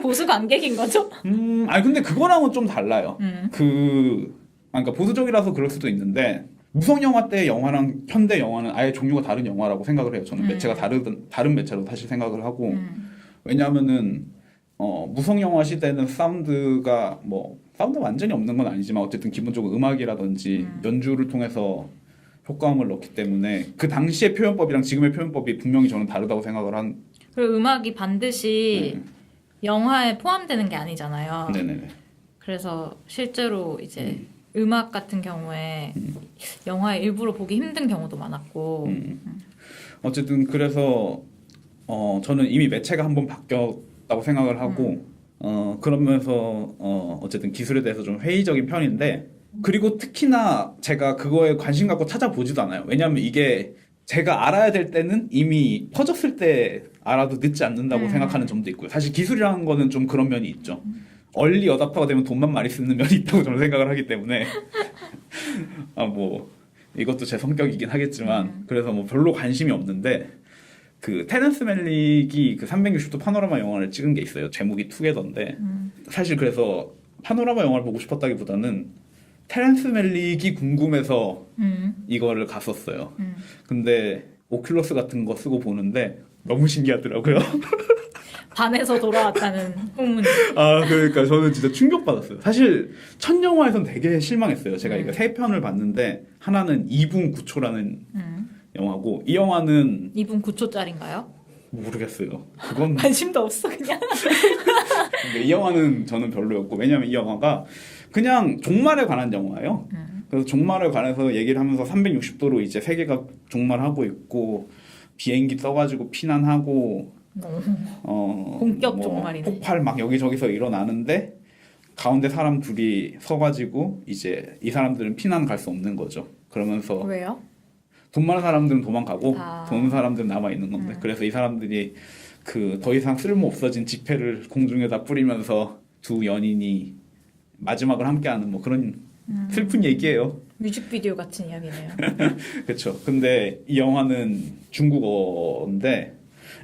보수 관객인 거죠. 근데 그거랑은 좀 달라요. 그러니까 보수적이라서 그럴 수도 있는데 무성 영화 때 영화랑 현대 영화는 아예 종류가 다른 영화라고 생각을 해요. 저는 매체가 다른 매체로 사실 생각을 하고 왜냐하면은 무성 영화 시대는 사운드가 사운드 완전히 없는 건 아니지만 어쨌든 기본적으로 음악이라든지 연주를 통해서 효과음을 넣기 때문에 그 당시의 표현법이랑 지금의 표현법이 분명히 저는 다르다고 생각을 한. 그리고 음악이 반드시 영화에 포함되는 게 아니잖아요. 네네네. 그래서 실제로 이제 음악 같은 경우에 영화에 일부러 보기 힘든 경우도 많았고. 어쨌든 그래서 저는 이미 매체가 한번 바뀌었다고 생각을 하고 그러면서 어쨌든 기술에 대해서 좀 회의적인 편인데 그리고 특히나 제가 그거에 관심 갖고 찾아보지도 않아요. 왜냐하면 이게 제가 알아야 될 때는 이미 퍼졌을 때 알아도 늦지 않는다고 생각하는 점도 있고요. 사실 기술이라는 거는 좀 그런 면이 있죠. 얼리 어답터가 되면 돈만 많이 쓰는 면이 있다고 저는 생각을 하기 때문에 뭐 이것도 제 성격이긴 하겠지만 그래서 뭐 별로 관심이 없는데 그 테렌스 멜릭이 그 360도 파노라마 영화를 찍은 게 있어요. 제목이 투게더인데 사실 그래서 파노라마 영화를 보고 싶었다기보다는 테렌스 멜릭이 궁금해서 이거를 갔었어요. 근데 오큘러스 같은 거 쓰고 보는데 너무 신기하더라고요. 반에서 돌아왔다는 후문이. 아, 그러니까 저는 진짜 충격받았어요. 사실 첫 영화에선 되게 실망했어요. 제가 이거 세 편을 봤는데 하나는 2분 9초라는 영화고 이 영화는 2분 9초짜리인가요? 모르겠어요. 그건 관심도 없어 그냥. 근데 이 영화는 저는 별로였고 왜냐면 이 영화가 그냥 종말에 관한 영화예요. 그래서 종말에 관해서 얘기를 하면서 360도로 이제 세계가 종말하고 있고 비행기 떠가지고 피난하고 본격 뭐 종말이네. 폭발 막 여기저기서 일어나는데 가운데 사람 둘이 서가지고 이제 이 사람들은 피난 갈 수 없는 거죠. 그러면서 왜요? 돈 많은 사람들은 도망가고 아. 돈 없는 사람들은 남아 있는 건데 그래서 이 사람들이 그 더 이상 쓸모 없어진 지폐를 공중에다 뿌리면서 두 연인이 마지막을 함께하는 뭐 그런 슬픈 얘기예요. 뮤직비디오 같은 이야기네요. 그렇죠. 근데 이 영화는 중국어인데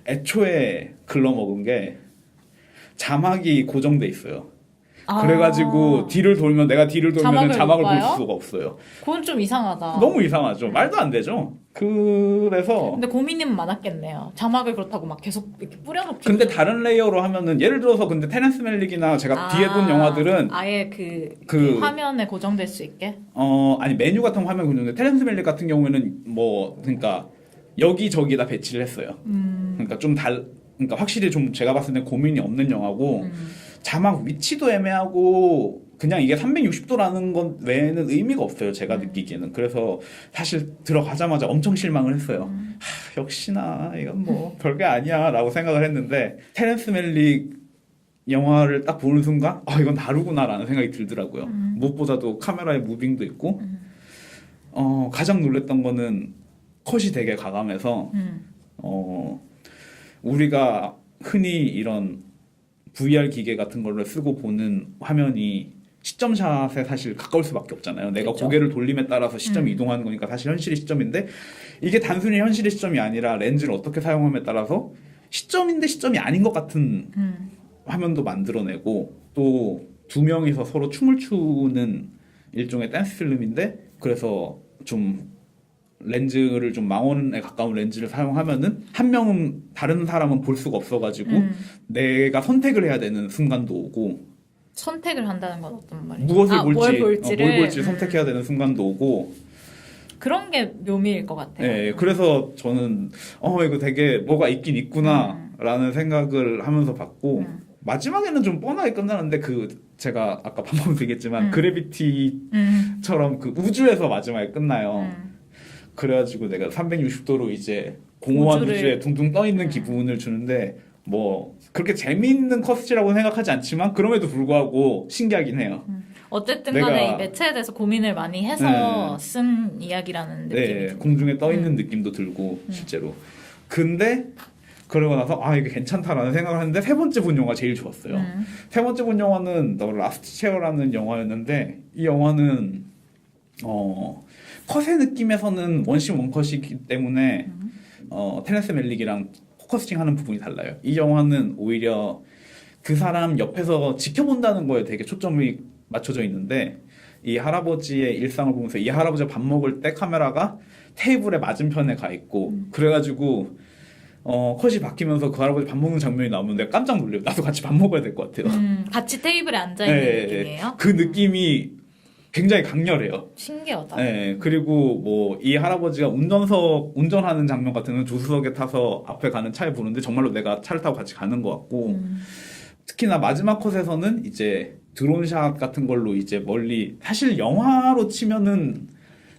애초에 글러먹은 게 자막이 고정돼 있어요. 그래가지고 뒤를 돌면 내가 뒤를 돌면 자막을 볼 봐요? 수가 없어요. 그건 좀 이상하다. 너무 이상하죠. 말도 안 되죠. 그래서 근데 고민은 많았겠네요. 자막을 그렇다고 막 계속 이렇게 뿌려놓기. 근데 다른 레이어로 하면은 예를 들어서 근데 테렌스 멜릭이나 제가 뒤에 본 영화들은 아예 그 화면에 고정될 수 있게. 아니 메뉴 같은 거 하면 그런데 테렌스 멜릭 같은 경우에는 뭐 그러니까 여기저기다 배치를 했어요. 그러니까 그러니까 확실히 좀 제가 봤을 때 고민이 없는 영화고 자막 위치도 애매하고 그냥 이게 360도라는 것 외에는 의미가 없어요. 제가 느끼기에는. 그래서 사실 들어가자마자 엄청 실망을 했어요. 역시나 이건 뭐 별게 아니야 라고 생각을 했는데 테렌스 멜릭 영화를 딱 보는 순간 이건 다르구나라는 생각이 들더라고요. 무엇보다도 카메라의 무빙도 있고 가장 놀랬던 거는 컷이 되게 가감해서 우리가 흔히 이런 VR 기계 같은 걸로 쓰고 보는 화면이 시점샷에 사실 가까울 수밖에 없잖아요. 내가 그렇죠. 고개를 돌림에 따라서 시점이 이동하는 거니까 사실 현실의 시점인데 이게 단순히 현실의 시점이 아니라 렌즈를 어떻게 사용함에 따라서 시점인데 시점이 아닌 것 같은 화면도 만들어내고 또 두 명이서 서로 춤을 추는 일종의 댄스 필름인데 그래서 좀 렌즈를 좀 망원에 가까운 렌즈를 사용하면은 한 명은 다른 사람은 볼 수가 없어가지고 내가 선택을 해야 되는 순간도 오고 선택을 한다는 건 어떤 말이에요? 무엇을 뭘 뭘 볼지 선택해야 되는 순간도 오고 그런 게 묘미일 것 같아요. 네, 그래서 저는 이거 되게 뭐가 있긴 있구나라는 생각을 하면서 봤고 마지막에는 좀 뻔하게 끝나는데 제가 아까 방금 얘기했지만 그래비티처럼 그 우주에서 마지막에 끝나요. 그래가지고 내가 360도로 이제 공허한 우주에 둥둥 떠 있는 기분을 주는데 뭐 그렇게 재미있는 컷이라고 생각하지 않지만 그럼에도 불구하고 신기하긴 해요. 어쨌든 간에 이 매체에 대해서 고민을 많이 해서 쓴 이야기라는 느낌이 네, 공중에 떠 있는 느낌도 들고 실제로. 근데 그러고 나서 이게 괜찮다라는 생각을 했는데 세 번째 본 영화 제일 좋았어요. 세 번째 본 영화는 The Last Chair라는 영화였는데 이 영화는 컷의 느낌에서는 원심 원컷이기 때문에 테렌스 멜릭이랑 포커싱 하는 부분이 달라요. 이 영화는 오히려 그 사람 옆에서 지켜본다는 거에 되게 초점이 맞춰져 있는데 이 할아버지의 일상을 보면서 이 할아버지가 밥 먹을 때 카메라가 테이블의 맞은편에 가 있고 그래가지고 컷이 바뀌면서 그 할아버지 밥 먹는 장면이 나오면 내가 깜짝 놀래요. 나도 같이 밥 먹어야 될 것 같아요. 같이 테이블에 앉아있는 느낌이에요? 그 느낌이 굉장히 강렬해요. 신기하다. 네, 그리고 뭐 이 할아버지가 운전하는 장면 같은 건 조수석에 타서 앞에 가는 차에 보는데 정말로 내가 차를 타고 같이 가는 것 같고 특히나 마지막 컷에서는 이제 드론샷 같은 걸로 이제 멀리 사실 영화로 치면은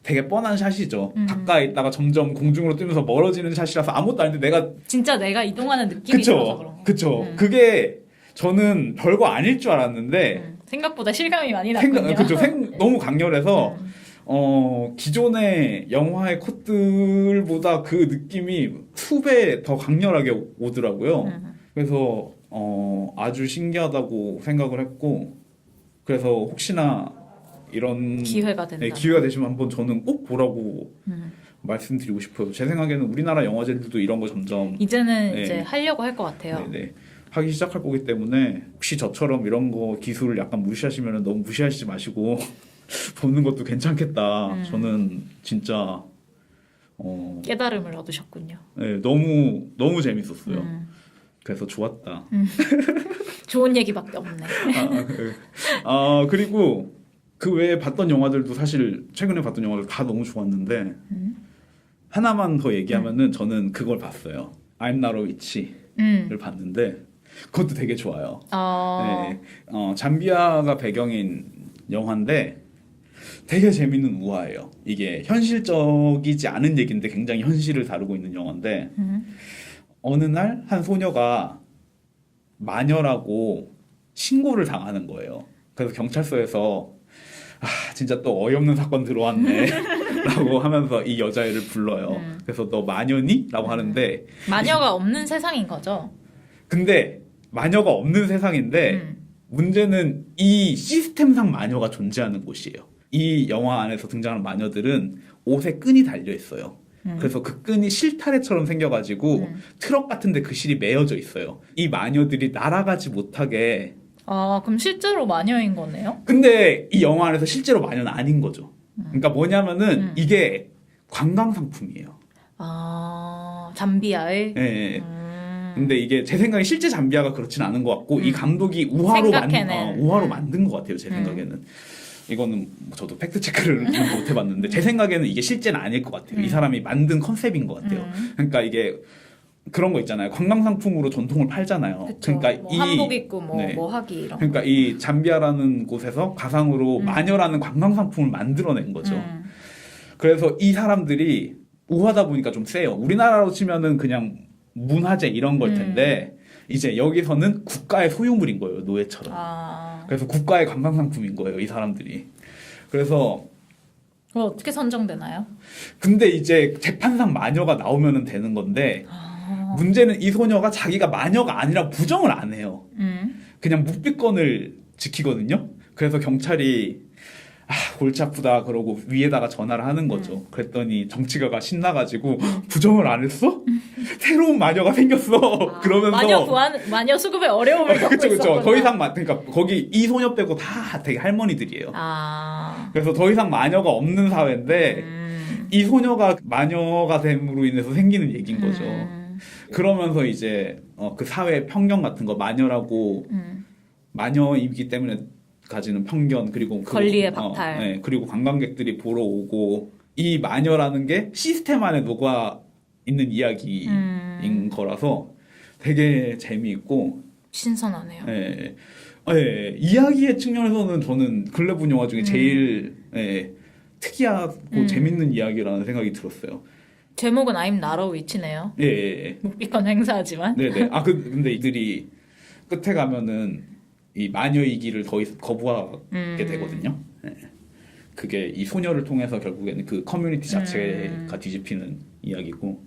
되게 뻔한 샷이죠. 가까이 있다가 점점 공중으로 뜨면서 멀어지는 샷이라서 아무것도 아닌데 진짜 내가 이동하는 느낌이 들어서 그런 거. 그쵸. 그게 저는 별거 아닐 줄 알았는데 생각보다 실감이 많이 났군요. 그쵸. 너무 강렬해서 기존의 영화의 컷들보다 그 느낌이 수배 더 강렬하게 오더라고요. 그래서 아주 신기하다고 생각을 했고 그래서 혹시나 이런 기회가 된다. 기회가 되시면 한번 저는 꼭 보라고 말씀드리고 싶어요. 제 생각에는 우리나라 영화제들도 이런 거 점점 이제는 이제 하려고 할 것 같아요. 네네. 하기 시작할 거기 때문에 혹시 저처럼 이런 거 기술을 약간 무시하시면 너무 무시하시지 마시고 보는 것도 괜찮겠다. 저는 진짜 깨달음을 얻으셨군요. 네, 너무 재밌었어요. 그래서 좋았다. 좋은 얘기밖에 없네. 그리고 그 외에 봤던 영화들도 사실 최근에 봤던 영화들 다 너무 좋았는데 하나만 더 얘기하면은 저는 그걸 봤어요. I'm Not a Witch를 봤는데 그것도 되게 좋아요. 네, 잠비아가 배경인 영화인데 되게 재밌는 우화예요. 이게 현실적이지 않은 얘기인데 굉장히 현실을 다루고 있는 영화인데 어느 날 한 소녀가 마녀라고 신고를 당하는 거예요. 그래서 경찰서에서 진짜 또 어이없는 사건 들어왔네 라고 하면서 이 여자애를 불러요. 그래서 너 마녀니? 라고 하는데 마녀가 없는 세상인 거죠. 근데 마녀가 없는 세상인데 문제는 이 시스템상 마녀가 존재하는 곳이에요. 이 영화 안에서 등장하는 마녀들은 옷에 끈이 달려 있어요. 그래서 그 끈이 실타래처럼 생겨가지고 트럭 같은데 그 실이 매여져 있어요. 이 마녀들이 날아가지 못하게. 그럼 실제로 마녀인 거네요? 근데 이 영화 안에서 실제로 마녀는 아닌 거죠. 그러니까 뭐냐면은 이게 관광 상품이에요. 잠비아의? 네. 근데 이게 제 생각에 실제 잠비아가 그렇진 않은 것 같고 이 감독이 우화로 만든 것 같아요. 제 생각에는. 이거는 저도 팩트 체크를 못 해봤는데 제 생각에는 이게 실제는 아닐 것 같아요. 이 사람이 만든 컨셉인 것 같아요. 그러니까 이게 그런 거 있잖아요. 관광 상품으로 전통을 팔잖아요. 그쵸. 그러니까 뭐 한복 입고 뭐 하기 이런. 그러니까 이 잠비아라는 곳에서 가상으로 마녀라는 관광 상품을 만들어낸 거죠. 그래서 이 사람들이 우하다 보니까 좀 세요. 우리나라로 치면은 그냥 문화재 이런 걸 텐데 이제 여기서는 국가의 소유물인 거예요. 노예처럼. 그래서 국가의 관광 상품인 거예요. 이 사람들이. 그래서 어떻게 선정되나요? 근데 이제 재판상 마녀가 나오면 되는 건데 문제는 이 소녀가 자기가 마녀가 아니라 부정을 안 해요. 그냥 묵비권을 지키거든요. 그래서 경찰이 골치 아프다 그러고 위에다가 전화를 하는 거죠. 그랬더니 정치가가 신나가지고 부정을 안 했어? 새로운 마녀가 생겼어. 그러면서 마녀 수급에 어려움을 겪고 그쵸. 있었구나. 더 이상 그러니까 거기 이 소녀 빼고 다 되게 할머니들이에요. 그래서 더 이상 마녀가 없는 사회인데 이 소녀가 마녀가 됨으로 인해서 생기는 얘기인 거죠. 그러면서 이제 그 사회 편견 같은 거 마녀라고 마녀이기 때문에 가지는 편견 그리고 권리의 박탈. 네, 그리고 관광객들이 보러 오고 이 마녀라는 게 시스템 안에 녹아 있는 이야기인 거라서 되게 재미있고 신선하네요. 네, 이야기의 측면에서는 저는 근래 본 영화 중에 제일 특이하고 재밌는 이야기라는 생각이 들었어요. 제목은 I'm Not a Witch네요. 예. 묵비권 행사하지만. 네네. 근데 이들이 끝에 가면은 이 마녀이기를 더 이상 거부하게 되거든요. 네. 그게 이 소녀를 통해서 결국에는 그 커뮤니티 자체가 뒤집히는 이야기고,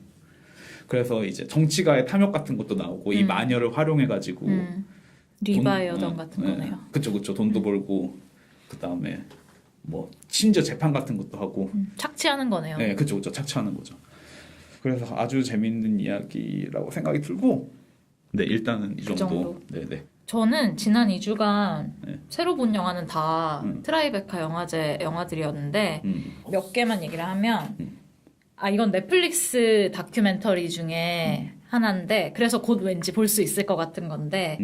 그래서 이제 정치가의 탐욕 같은 것도 나오고 이 마녀를 활용해가지고 리바의 여정 같은 거네요. 그쵸. 돈도 벌고 그 다음에 뭐 심지어 재판 같은 것도 하고 착취하는 거네요. 네, 그쵸. 착취하는 거죠. 그래서 아주 재밌는 이야기라고 생각이 들고, 네 일단은 이 정도. 네네. 저는 지난 2주간 새로 본 영화는 다 트라이베카 영화제 영화들이었는데 몇 개만 얘기를 하면 이건 넷플릭스 다큐멘터리 중에 하나인데 그래서 곧 왠지 볼 수 있을 것 같은 건데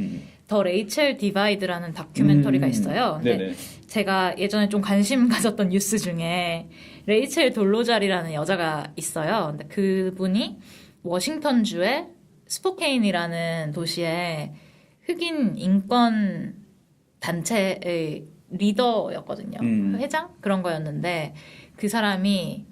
더 레이첼 디바이드라는 다큐멘터리가 있어요. 근데 네네. 제가 예전에 좀 관심 가졌던 뉴스 중에 레이첼 돌로잘이라는 여자가 있어요. 근데 그분이 워싱턴주의 스포케인이라는 도시에 흑인 인권 단체의 리더였거든요. 회장? 그런 거였는데 그 사람이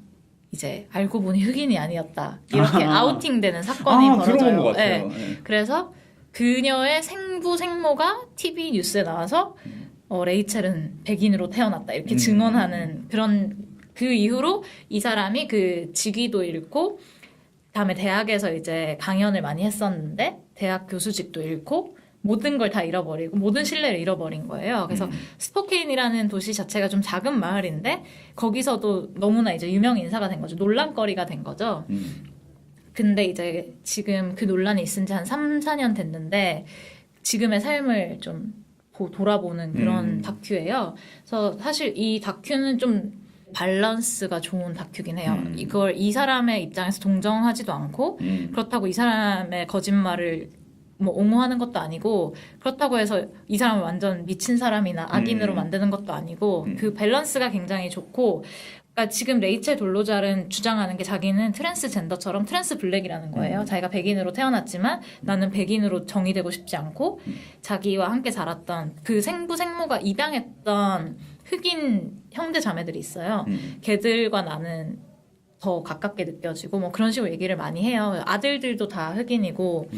이제 알고 보니 흑인이 아니었다. 이렇게 아우팅되는 사건이 벌어져요. 들어본 것 같아요. 네. 그래서 그녀의 생부 생모가 TV 뉴스에 나와서 레이첼은 백인으로 태어났다. 이렇게 증언하는 그런 그 이후로 이 사람이 그 직위도 잃고 다음에 대학에서 이제 강연을 많이 했었는데 대학 교수직도 잃고 모든 걸 다 잃어버리고 모든 신뢰를 잃어버린 거예요. 그래서 스포케인이라는 도시 자체가 좀 작은 마을인데 거기서도 너무나 이제 유명 인사가 된 거죠. 논란거리가 된 거죠. 근데 이제 지금 그 논란이 있은 지 한 3, 4년 됐는데 지금의 삶을 좀 돌아보는 그런 다큐예요. 그래서 사실 이 다큐는 좀 밸런스가 좋은 다큐긴 해요. 이걸 이 사람의 입장에서 동정하지도 않고 그렇다고 이 사람의 거짓말을 뭐 옹호하는 것도 아니고 그렇다고 해서 이 사람을 완전 미친 사람이나 악인으로 만드는 것도 아니고 그 밸런스가 굉장히 좋고 그러니까 지금 레이첼 돌로잘은 주장하는 게 자기는 트랜스젠더처럼 트랜스 블랙이라는 거예요. 자기가 백인으로 태어났지만 나는 백인으로 정의되고 싶지 않고 자기와 함께 자랐던 그 생부 생모가 입양했던 흑인 형제 자매들이 있어요. 걔들과 나는 더 가깝게 느껴지고 뭐 그런 식으로 얘기를 많이 해요. 아들들도 다 흑인이고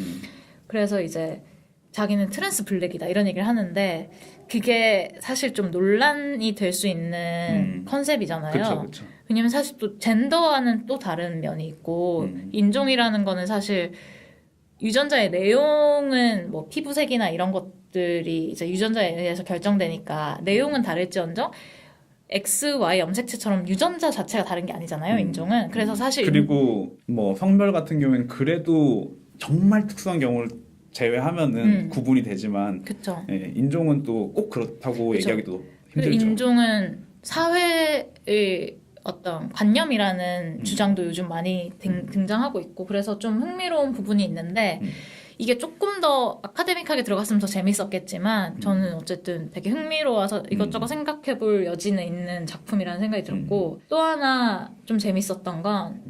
그래서 이제 자기는 트랜스 블랙이다 이런 얘기를 하는데 그게 사실 좀 논란이 될 수 있는 컨셉이잖아요. 그쵸, 그쵸. 왜냐면 사실 또 젠더와는 또 다른 면이 있고 인종이라는 거는 사실 유전자의 내용은 뭐 피부색이나 이런 것들이 이제 유전자에 의해서 결정되니까 내용은 다를지언정 X, Y 염색체처럼 유전자 자체가 다른 게 아니잖아요, 인종은. 그래서 사실 그리고 뭐 성별 같은 경우에는 그래도 정말 특수한 경우를 제외하면은 구분이 되지만 그쵸. 예, 인종은 또 꼭 그렇다고 그쵸. 얘기하기도 그 힘들죠. 인종은 사회의 어떤 관념이라는 주장도 요즘 많이 등장하고 있고 그래서 좀 흥미로운 부분이 있는데 이게 조금 더 아카데믹하게 들어갔으면 더 재밌었겠지만 저는 어쨌든 되게 흥미로워서 이것저것 생각해 볼 여지는 있는 작품이라는 생각이 들었고 또 하나 좀 재밌었던 건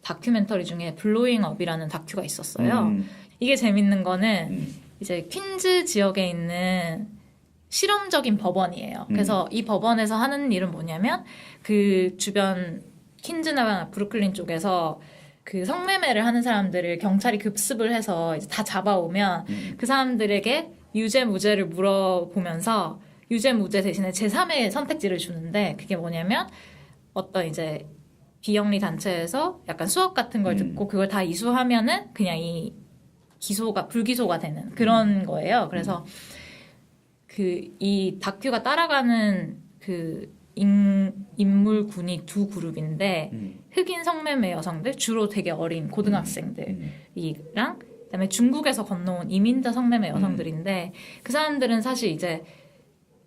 다큐멘터리 중에 블로잉 업이라는 다큐가 있었어요. 이게 재밌는 거는 이제 퀸즈 지역에 있는 실험적인 법원이에요. 그래서 이 법원에서 하는 일은 뭐냐면 그 주변 퀸즈나 브루클린 쪽에서 그 성매매를 하는 사람들을 경찰이 급습을 해서 이제 다 잡아오면 그 사람들에게 유죄 무죄를 물어보면서 유죄 무죄 대신에 제3의 선택지를 주는데 그게 뭐냐면 어떤 이제 비영리 단체에서 약간 수업 같은 걸 듣고 그걸 다 이수하면은 그냥 이 기소가 불기소가 되는 그런 거예요. 그래서 그 이 다큐가 따라가는 그 인물군이 두 그룹인데 흑인 성매매 여성들 주로 되게 어린 고등학생들이랑 그다음에 중국에서 건너온 이민자 성매매 여성들인데 그 사람들은 사실 이제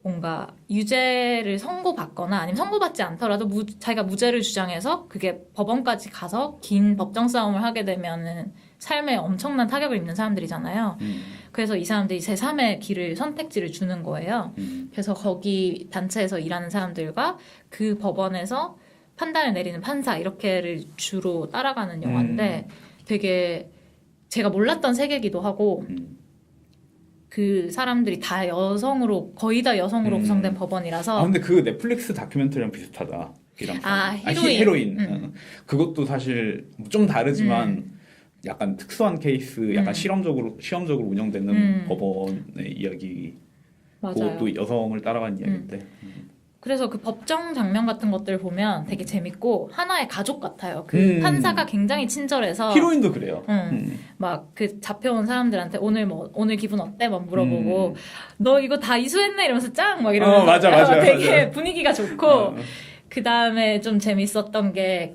뭔가 유죄를 선고받거나 아니면 선고받지 않더라도 자기가 무죄를 주장해서 그게 법원까지 가서 긴 법정 싸움을 하게 되면은 삶에 엄청난 타격을 입는 사람들이잖아요. 그래서 이 사람들이 제3의 길을 선택지를 주는 거예요. 그래서 거기 단체에서 일하는 사람들과 그 법원에서 판단을 내리는 판사 이렇게를 주로 따라가는 영화인데 되게 제가 몰랐던 세계이기도 하고 그 사람들이 다 여성으로 거의 다 여성으로 구성된 법원이라서 아 근데 그 넷플릭스 다큐멘터리랑 비슷하다. 히로인. 그것도 사실 좀 다르지만 약간 특수한 케이스, 약간 시험적으로 운영되는 법원의 이야기고 맞아요. 또 여성을 따라가는 이야기인데. 그래서 그 법정 장면 같은 것들 보면 되게 재밌고 하나의 가족 같아요. 그 판사가 굉장히 친절해서 히로인도 그래요. 막 그 잡혀온 사람들한테 오늘 기분 어때? 막 물어보고 너 이거 다 이수했네 이러면서 짱 막 이러면서 맞아. 되게 분위기가 좋고 그 다음에 좀 재밌었던 게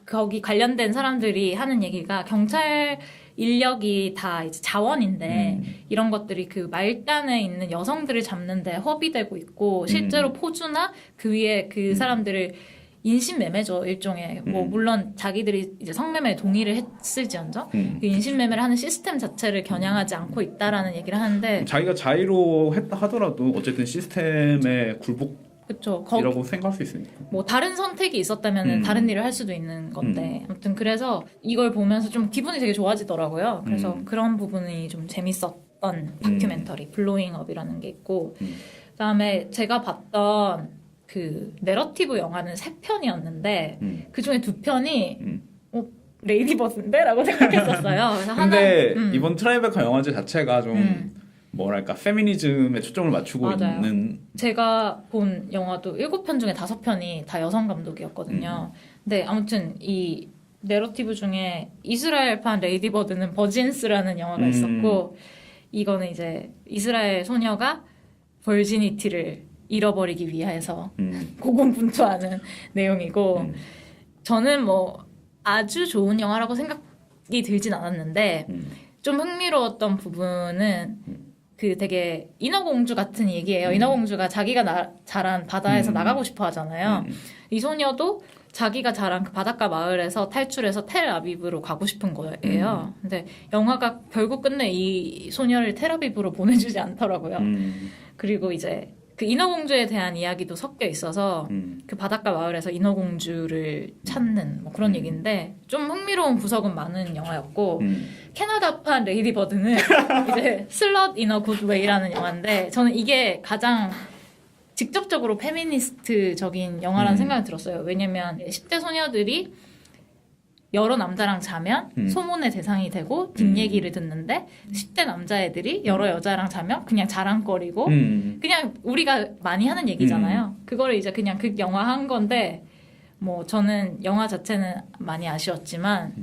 거기 관련된 사람들이 하는 얘기가 경찰 인력이 다 이제 자원인데 이런 것들이 그 말단에 있는 여성들을 잡는데 허비되고 있고 실제로 포주나 그 위에 그 사람들을 인신매매죠 일종의 뭐 물론 자기들이 이제 성매매에 동의를 했을지언정 그 인신매매를 하는 시스템 자체를 겨냥하지 않고 있다라는 얘기를 하는데 자기가 자의로 했다 하더라도 어쨌든 시스템의 굴복이라고 생각할 수 있으니까. 뭐 다른 선택이 있었다면 다른 일을 할 수도 있는 건데 아무튼 그래서 이걸 보면서 좀 기분이 되게 좋아지더라고요. 그래서 그런 부분이 좀 재밌었던 다큐멘터리 블로잉 업이라는 게 있고 그다음에 제가 봤던 그 내러티브 영화는 3편이었는데 그 중에 2편이 레이디버드인데? 라고 생각했었어요. 그래서 근데 이번 트라이베카 영화제 자체가 좀 뭐랄까 페미니즘에 초점을 맞추고 맞아요. 있는 제가 본 영화도 7편 중에 5편이 다 여성 감독이었거든요. 근데 아무튼 이 내러티브 중에 이스라엘판 레이디버드는 버진스라는 영화가 있었고 이거는 이제 이스라엘 소녀가 버지니티를 잃어버리기 위해서 고군분투하는 내용이고 저는 뭐 아주 좋은 영화라고 생각이 들진 않았는데 좀 흥미로웠던 부분은 그 되게 인어공주 같은 얘기예요. 인어공주가 자기가 자란 바다에서 나가고 싶어 하잖아요. 이 소녀도 자기가 자란 그 바닷가 마을에서 탈출해서 텔아비브로 가고 싶은 거예요. 근데 영화가 결국 끝내 이 소녀를 텔아비브로 보내주지 않더라고요. 그리고 이제 그 인어공주에 대한 이야기도 섞여 있어서 그 바닷가 마을에서 인어공주를 찾는 뭐 그런 얘기인데 좀 흥미로운 구석은 많은 영화였고 캐나다판 레이디버드는 이제 슬럿 인 어 굿 웨이라는 영화인데 저는 이게 가장 직접적으로 페미니스트적인 영화라는 생각이 들었어요. 왜냐면 10대 소녀들이 여러 남자랑 자면 소문의 대상이 되고 뒷얘기를 듣는데 10대 남자애들이 여러 여자랑 자면 그냥 자랑거리고 그냥 우리가 많이 하는 얘기잖아요. 그거를 이제 그냥 그 영화 한 건데 뭐 저는 영화 자체는 많이 아쉬웠지만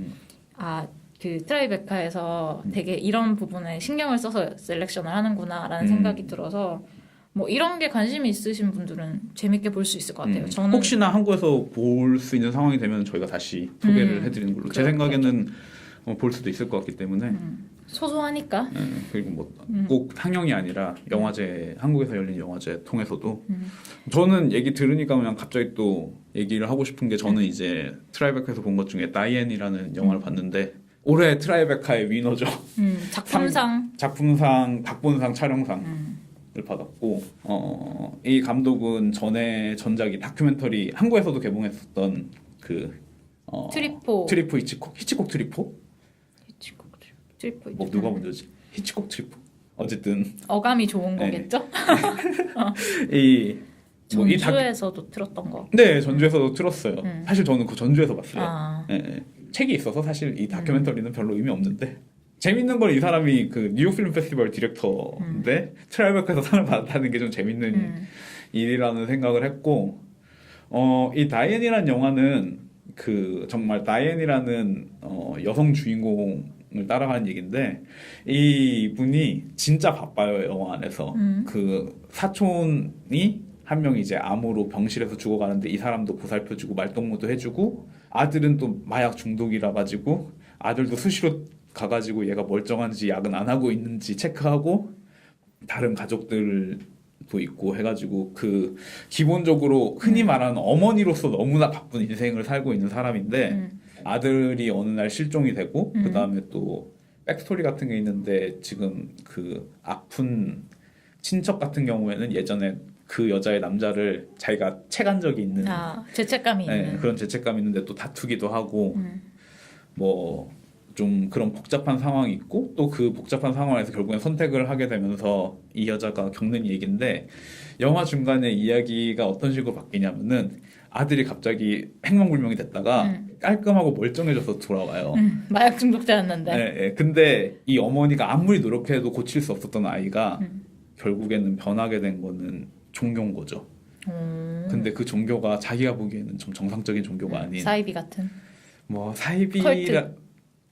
그 트라이베카에서 되게 이런 부분에 신경을 써서 셀렉션을 하는구나라는 생각이 들어서 뭐 이런 게 관심이 있으신 분들은 재밌게 볼 수 있을 것 같아요. 저는 혹시나 한국에서 볼 수 있는 상황이 되면 저희가 다시 소개를 해드리는 걸로. 제 생각에는 볼 수도 있을 것 같기 때문에 소소하니까. 그리고 뭐 꼭 상영이 아니라 영화제 한국에서 열린 영화제 통해서도 저는 얘기 들으니까 그냥 갑자기 또 얘기를 하고 싶은 게 저는 이제 트라이베카에서 본 것 중에 다이앤이라는 영화를 봤는데 올해 트라이베카의 위너죠. 작품상, 각본상, 촬영상. 을 받았고 이 감독은 전에 전작이 다큐멘터리 한국에서도 개봉했었던 그 트리포 히치콕 트리포 뭐 누가 먼저지 히치콕 트리포 어쨌든 어감이 좋은 거겠죠? 이 전주에서도 틀었던 거. 네, 전주에서도 틀었어요. 사실 저는 그 전주에서 봤어요. 책이 있어서 사실 이 다큐멘터리는 별로 의미 없는데 재밌는 건 이 사람이 그 뉴욕 필름 페스티벌 디렉터인데 트라이베카에서 상을 받았다는 게 좀 재밌는 일이라는 생각을 했고 이 다이앤이라는 영화는 그 정말 다이앤이라는 여성 주인공을 따라가는 얘기인데 이 분이 진짜 바빠요. 영화 안에서 그 사촌이 한 명이 이제 암으로 병실에서 죽어가는데 이 사람도 보살펴주고 말동무도 해주고 아들은 또 마약 중독이라 가지고 아들도 수시로 가가지고 얘가 멀쩡한지 약은 안 하고 있는지 체크하고 다른 가족들도 있고 해가지고 그 기본적으로 흔히 말하는 어머니로서 너무나 바쁜 인생을 살고 있는 사람인데 아들이 어느 날 실종이 되고 그 다음에 또 백스토리 같은 게 있는데 지금 그 아픈 친척 같은 경우에는 예전에 그 여자의 남자를 자기가 채간 적이 있는 죄책감이 있는 그런 죄책감이 있는데 또 다투기도 하고 뭐 좀 그런 복잡한 상황이 있고 또 그 복잡한 상황에서 결국엔 선택을 하게 되면서 이 여자가 겪는 얘기인데 영화 중간에 이야기가 어떤 식으로 바뀌냐면은 아들이 갑자기 행방불명이 됐다가 깔끔하고 멀쩡해져서 돌아와요. 마약 중독자였는데. 네, 근데 이 어머니가 아무리 노력해도 고칠 수 없었던 아이가 결국에는 변하게 된 거는 종교인 거죠. 근데 그 종교가 자기가 보기에는 좀 정상적인 종교가 아닌 사이비 같은 뭐 사이비라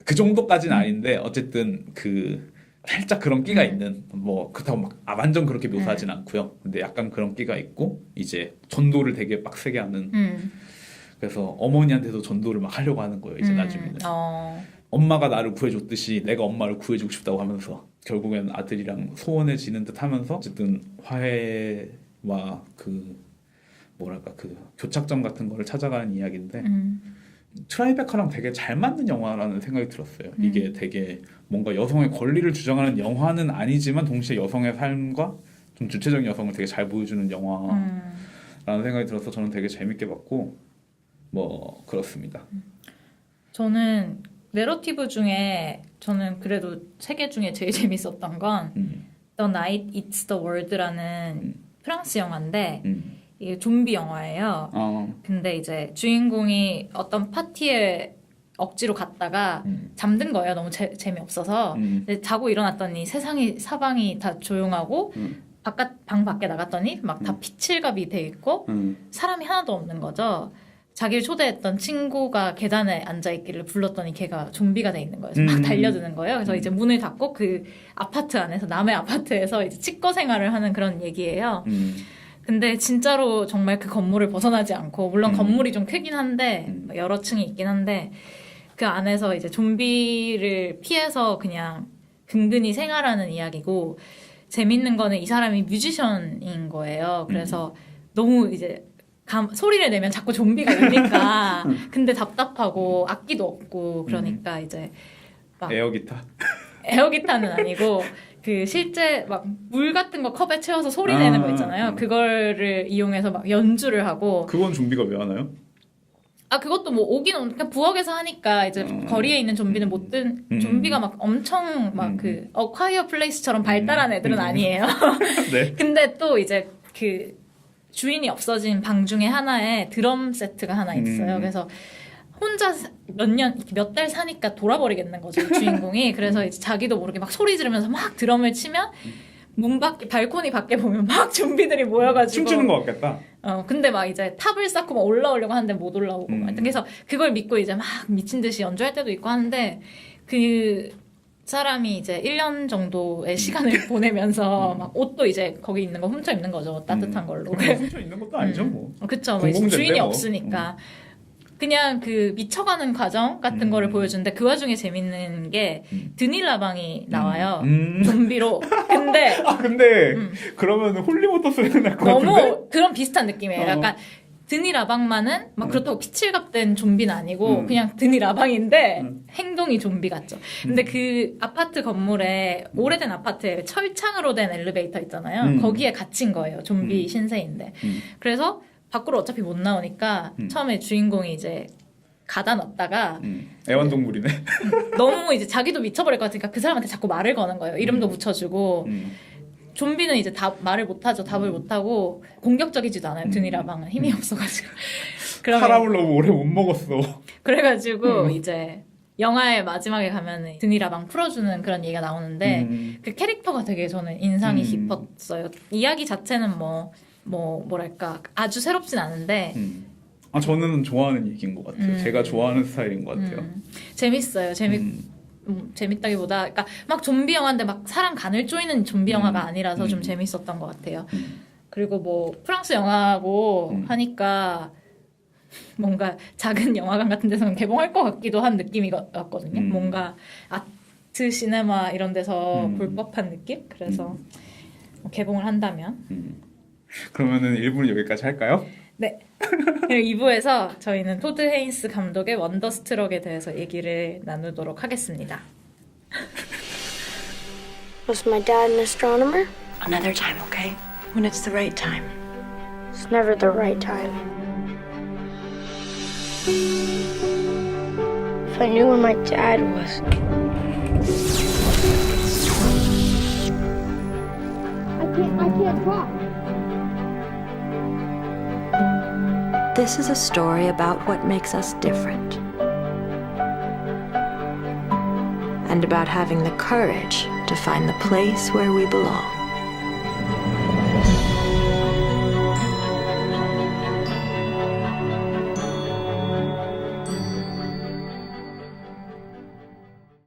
그 정도까지는 아닌데 어쨌든 그 살짝 그런 끼가 있는 뭐 그렇다고 막 완전 그렇게 묘사하진 않고요. 근데 약간 그런 끼가 있고 이제 전도를 되게 빡세게 하는 그래서 어머니한테도 전도를 막 하려고 하는 거예요. 이제 나중에는 엄마가 나를 구해줬듯이 내가 엄마를 구해주고 싶다고 하면서 결국엔 아들이랑 소원해지는 듯 하면서 어쨌든 화해와 그 뭐랄까 그 교착점 같은 거를 찾아가는 이야기인데 트라이베카랑 되게 잘 맞는 영화라는 생각이 들었어요. 이게 되게 뭔가 여성의 권리를 주장하는 영화는 아니지만 동시에 여성의 삶과 좀 주체적인 여성을 되게 잘 보여주는 영화라는 생각이 들어서 저는 되게 재밌게 봤고 뭐 그렇습니다. 저는 내러티브 중에 저는 그래도 세 개 중에 제일 재밌었던 건 The Night Eats the World라는 프랑스 영화인데 이게 좀비 영화예요. 근데 이제 주인공이 어떤 파티에 억지로 갔다가 잠든 거예요. 너무 재미없어서. 근데 자고 일어났더니 사방이 다 조용하고 방 밖에 나갔더니 막 다 피칠갑이 돼 있고 사람이 하나도 없는 거죠. 자기를 초대했던 친구가 계단에 앉아있기를 불렀더니 걔가 좀비가 돼 있는 거예요. 그래서 막 달려드는 거예요. 그래서 이제 문을 닫고 그 아파트 안에서 남의 아파트에서 이제 치과 생활을 하는 그런 얘기예요. 근데 진짜로 정말 그 건물을 벗어나지 않고 물론 건물이 좀 크긴 한데 여러 층이 있긴 한데 그 안에서 이제 좀비를 피해서 그냥 근근히 생활하는 이야기고 재밌는 거는 이 사람이 뮤지션인 거예요. 그래서 너무 이제 소리를 내면 자꾸 좀비가 오니까 근데 답답하고 악기도 없고 그러니까 이제 막 에어기타. 에어기타는 아니고 그 실제 막 물 같은 거 컵에 채워서 소리 내는 거 있잖아요. 그거를 이용해서 막 연주를 하고 그건 좀비가 왜 하나요? 그것도 뭐 오긴 그냥 부엌에서 하니까 이제 거리에 있는 좀비는 못 든 좀비가 막 엄청 막 그 어콰이어 플레이스처럼 발달한 애들은 아니에요. 네. 근데 또 이제 그 주인이 없어진 방 중에 하나에 드럼 세트가 하나 있어요. 그래서 혼자 몇 달 사니까 돌아버리겠는 거죠, 주인공이. 그래서 이제 자기도 모르게 막 소리 지르면서 막 드럼을 치면 문 밖에, 발코니 밖에 보면 막 좀비들이 모여가지고. 춤추는 것 같겠다. 근데 막 이제 탑을 쌓고 막 올라오려고 하는데 못 올라오고. 그래서 그걸 믿고 이제 막 미친 듯이 연주할 때도 있고 하는데 그 사람이 이제 1년 정도의 시간을 보내면서 막 옷도 이제 거기 있는 거 훔쳐 입는 거죠. 따뜻한 걸로. 훔쳐 있는 것도 아니죠, 뭐. 그쵸. 뭐 이제 공공재인데 주인이 뭐. 없으니까. 그냥 그 미쳐가는 과정 같은 거를 보여주는데 그 와중에 재밌는 게 드니라방이 나와요. 좀비로. 근데 근데 그러면 홀리모터 소리가 날 것 같은데? 너무 그런 비슷한 느낌이에요. 약간 드니라방만은 막 그렇다고 피칠갑된 좀비는 아니고 그냥 드니라방인데 행동이 좀비 같죠. 근데 그 아파트 건물에 오래된 아파트에 철창으로 된 엘리베이터 있잖아요. 거기에 갇힌 거예요. 좀비 신세인데. 그래서 밖으로 어차피 못 나오니까 처음에 주인공이 이제 가다 놨다가 애완동물이네. 너무 이제 자기도 미쳐버릴 것 같으니까 그 사람한테 자꾸 말을 거는 거예요. 이름도 붙여주고 좀비는 이제 말을 못하죠. 답을 못하고 공격적이지도 않아요. 드니라방은 힘이 없어가지고. 사람을 너무 오래 못 먹었어. 그래가지고 이제 영화의 마지막에 가면은 드니라방 풀어주는 그런 얘기가 나오는데 그 캐릭터가 되게 저는 인상이 깊었어요. 이야기 자체는 뭐랄까 아주 새롭진 않은데 저는 좋아하는 얘기인 것 같아요. 제가 좋아하는 스타일인 것 같아요. 재밌어요. 재밌다기보다 그러니까 막 좀비 영화인데 막 사람 간을 쪼이는 좀비 영화가 아니라서 좀 재밌었던 것 같아요. 그리고 뭐 프랑스 영화고 하니까 뭔가 작은 영화관 같은 데서는 개봉할 것 같기도 한 느낌이었거든요. 뭔가 아트 시네마 이런 데서 볼 법한 느낌? 그래서 개봉을 한다면 그러면은 1부는 여기까지 할까요? 네. 그리고 2부에서 저희는 토드 헤인스 감독의 원더스트럭에 대해서 얘기를 나누도록 하겠습니다. Was my dad an astronomer? Another time, okay? When it's the right time. It's never the right time. If I knew where my dad was. I can't talk. This is a story about what makes us different. And about having the courage to find the place where we belong.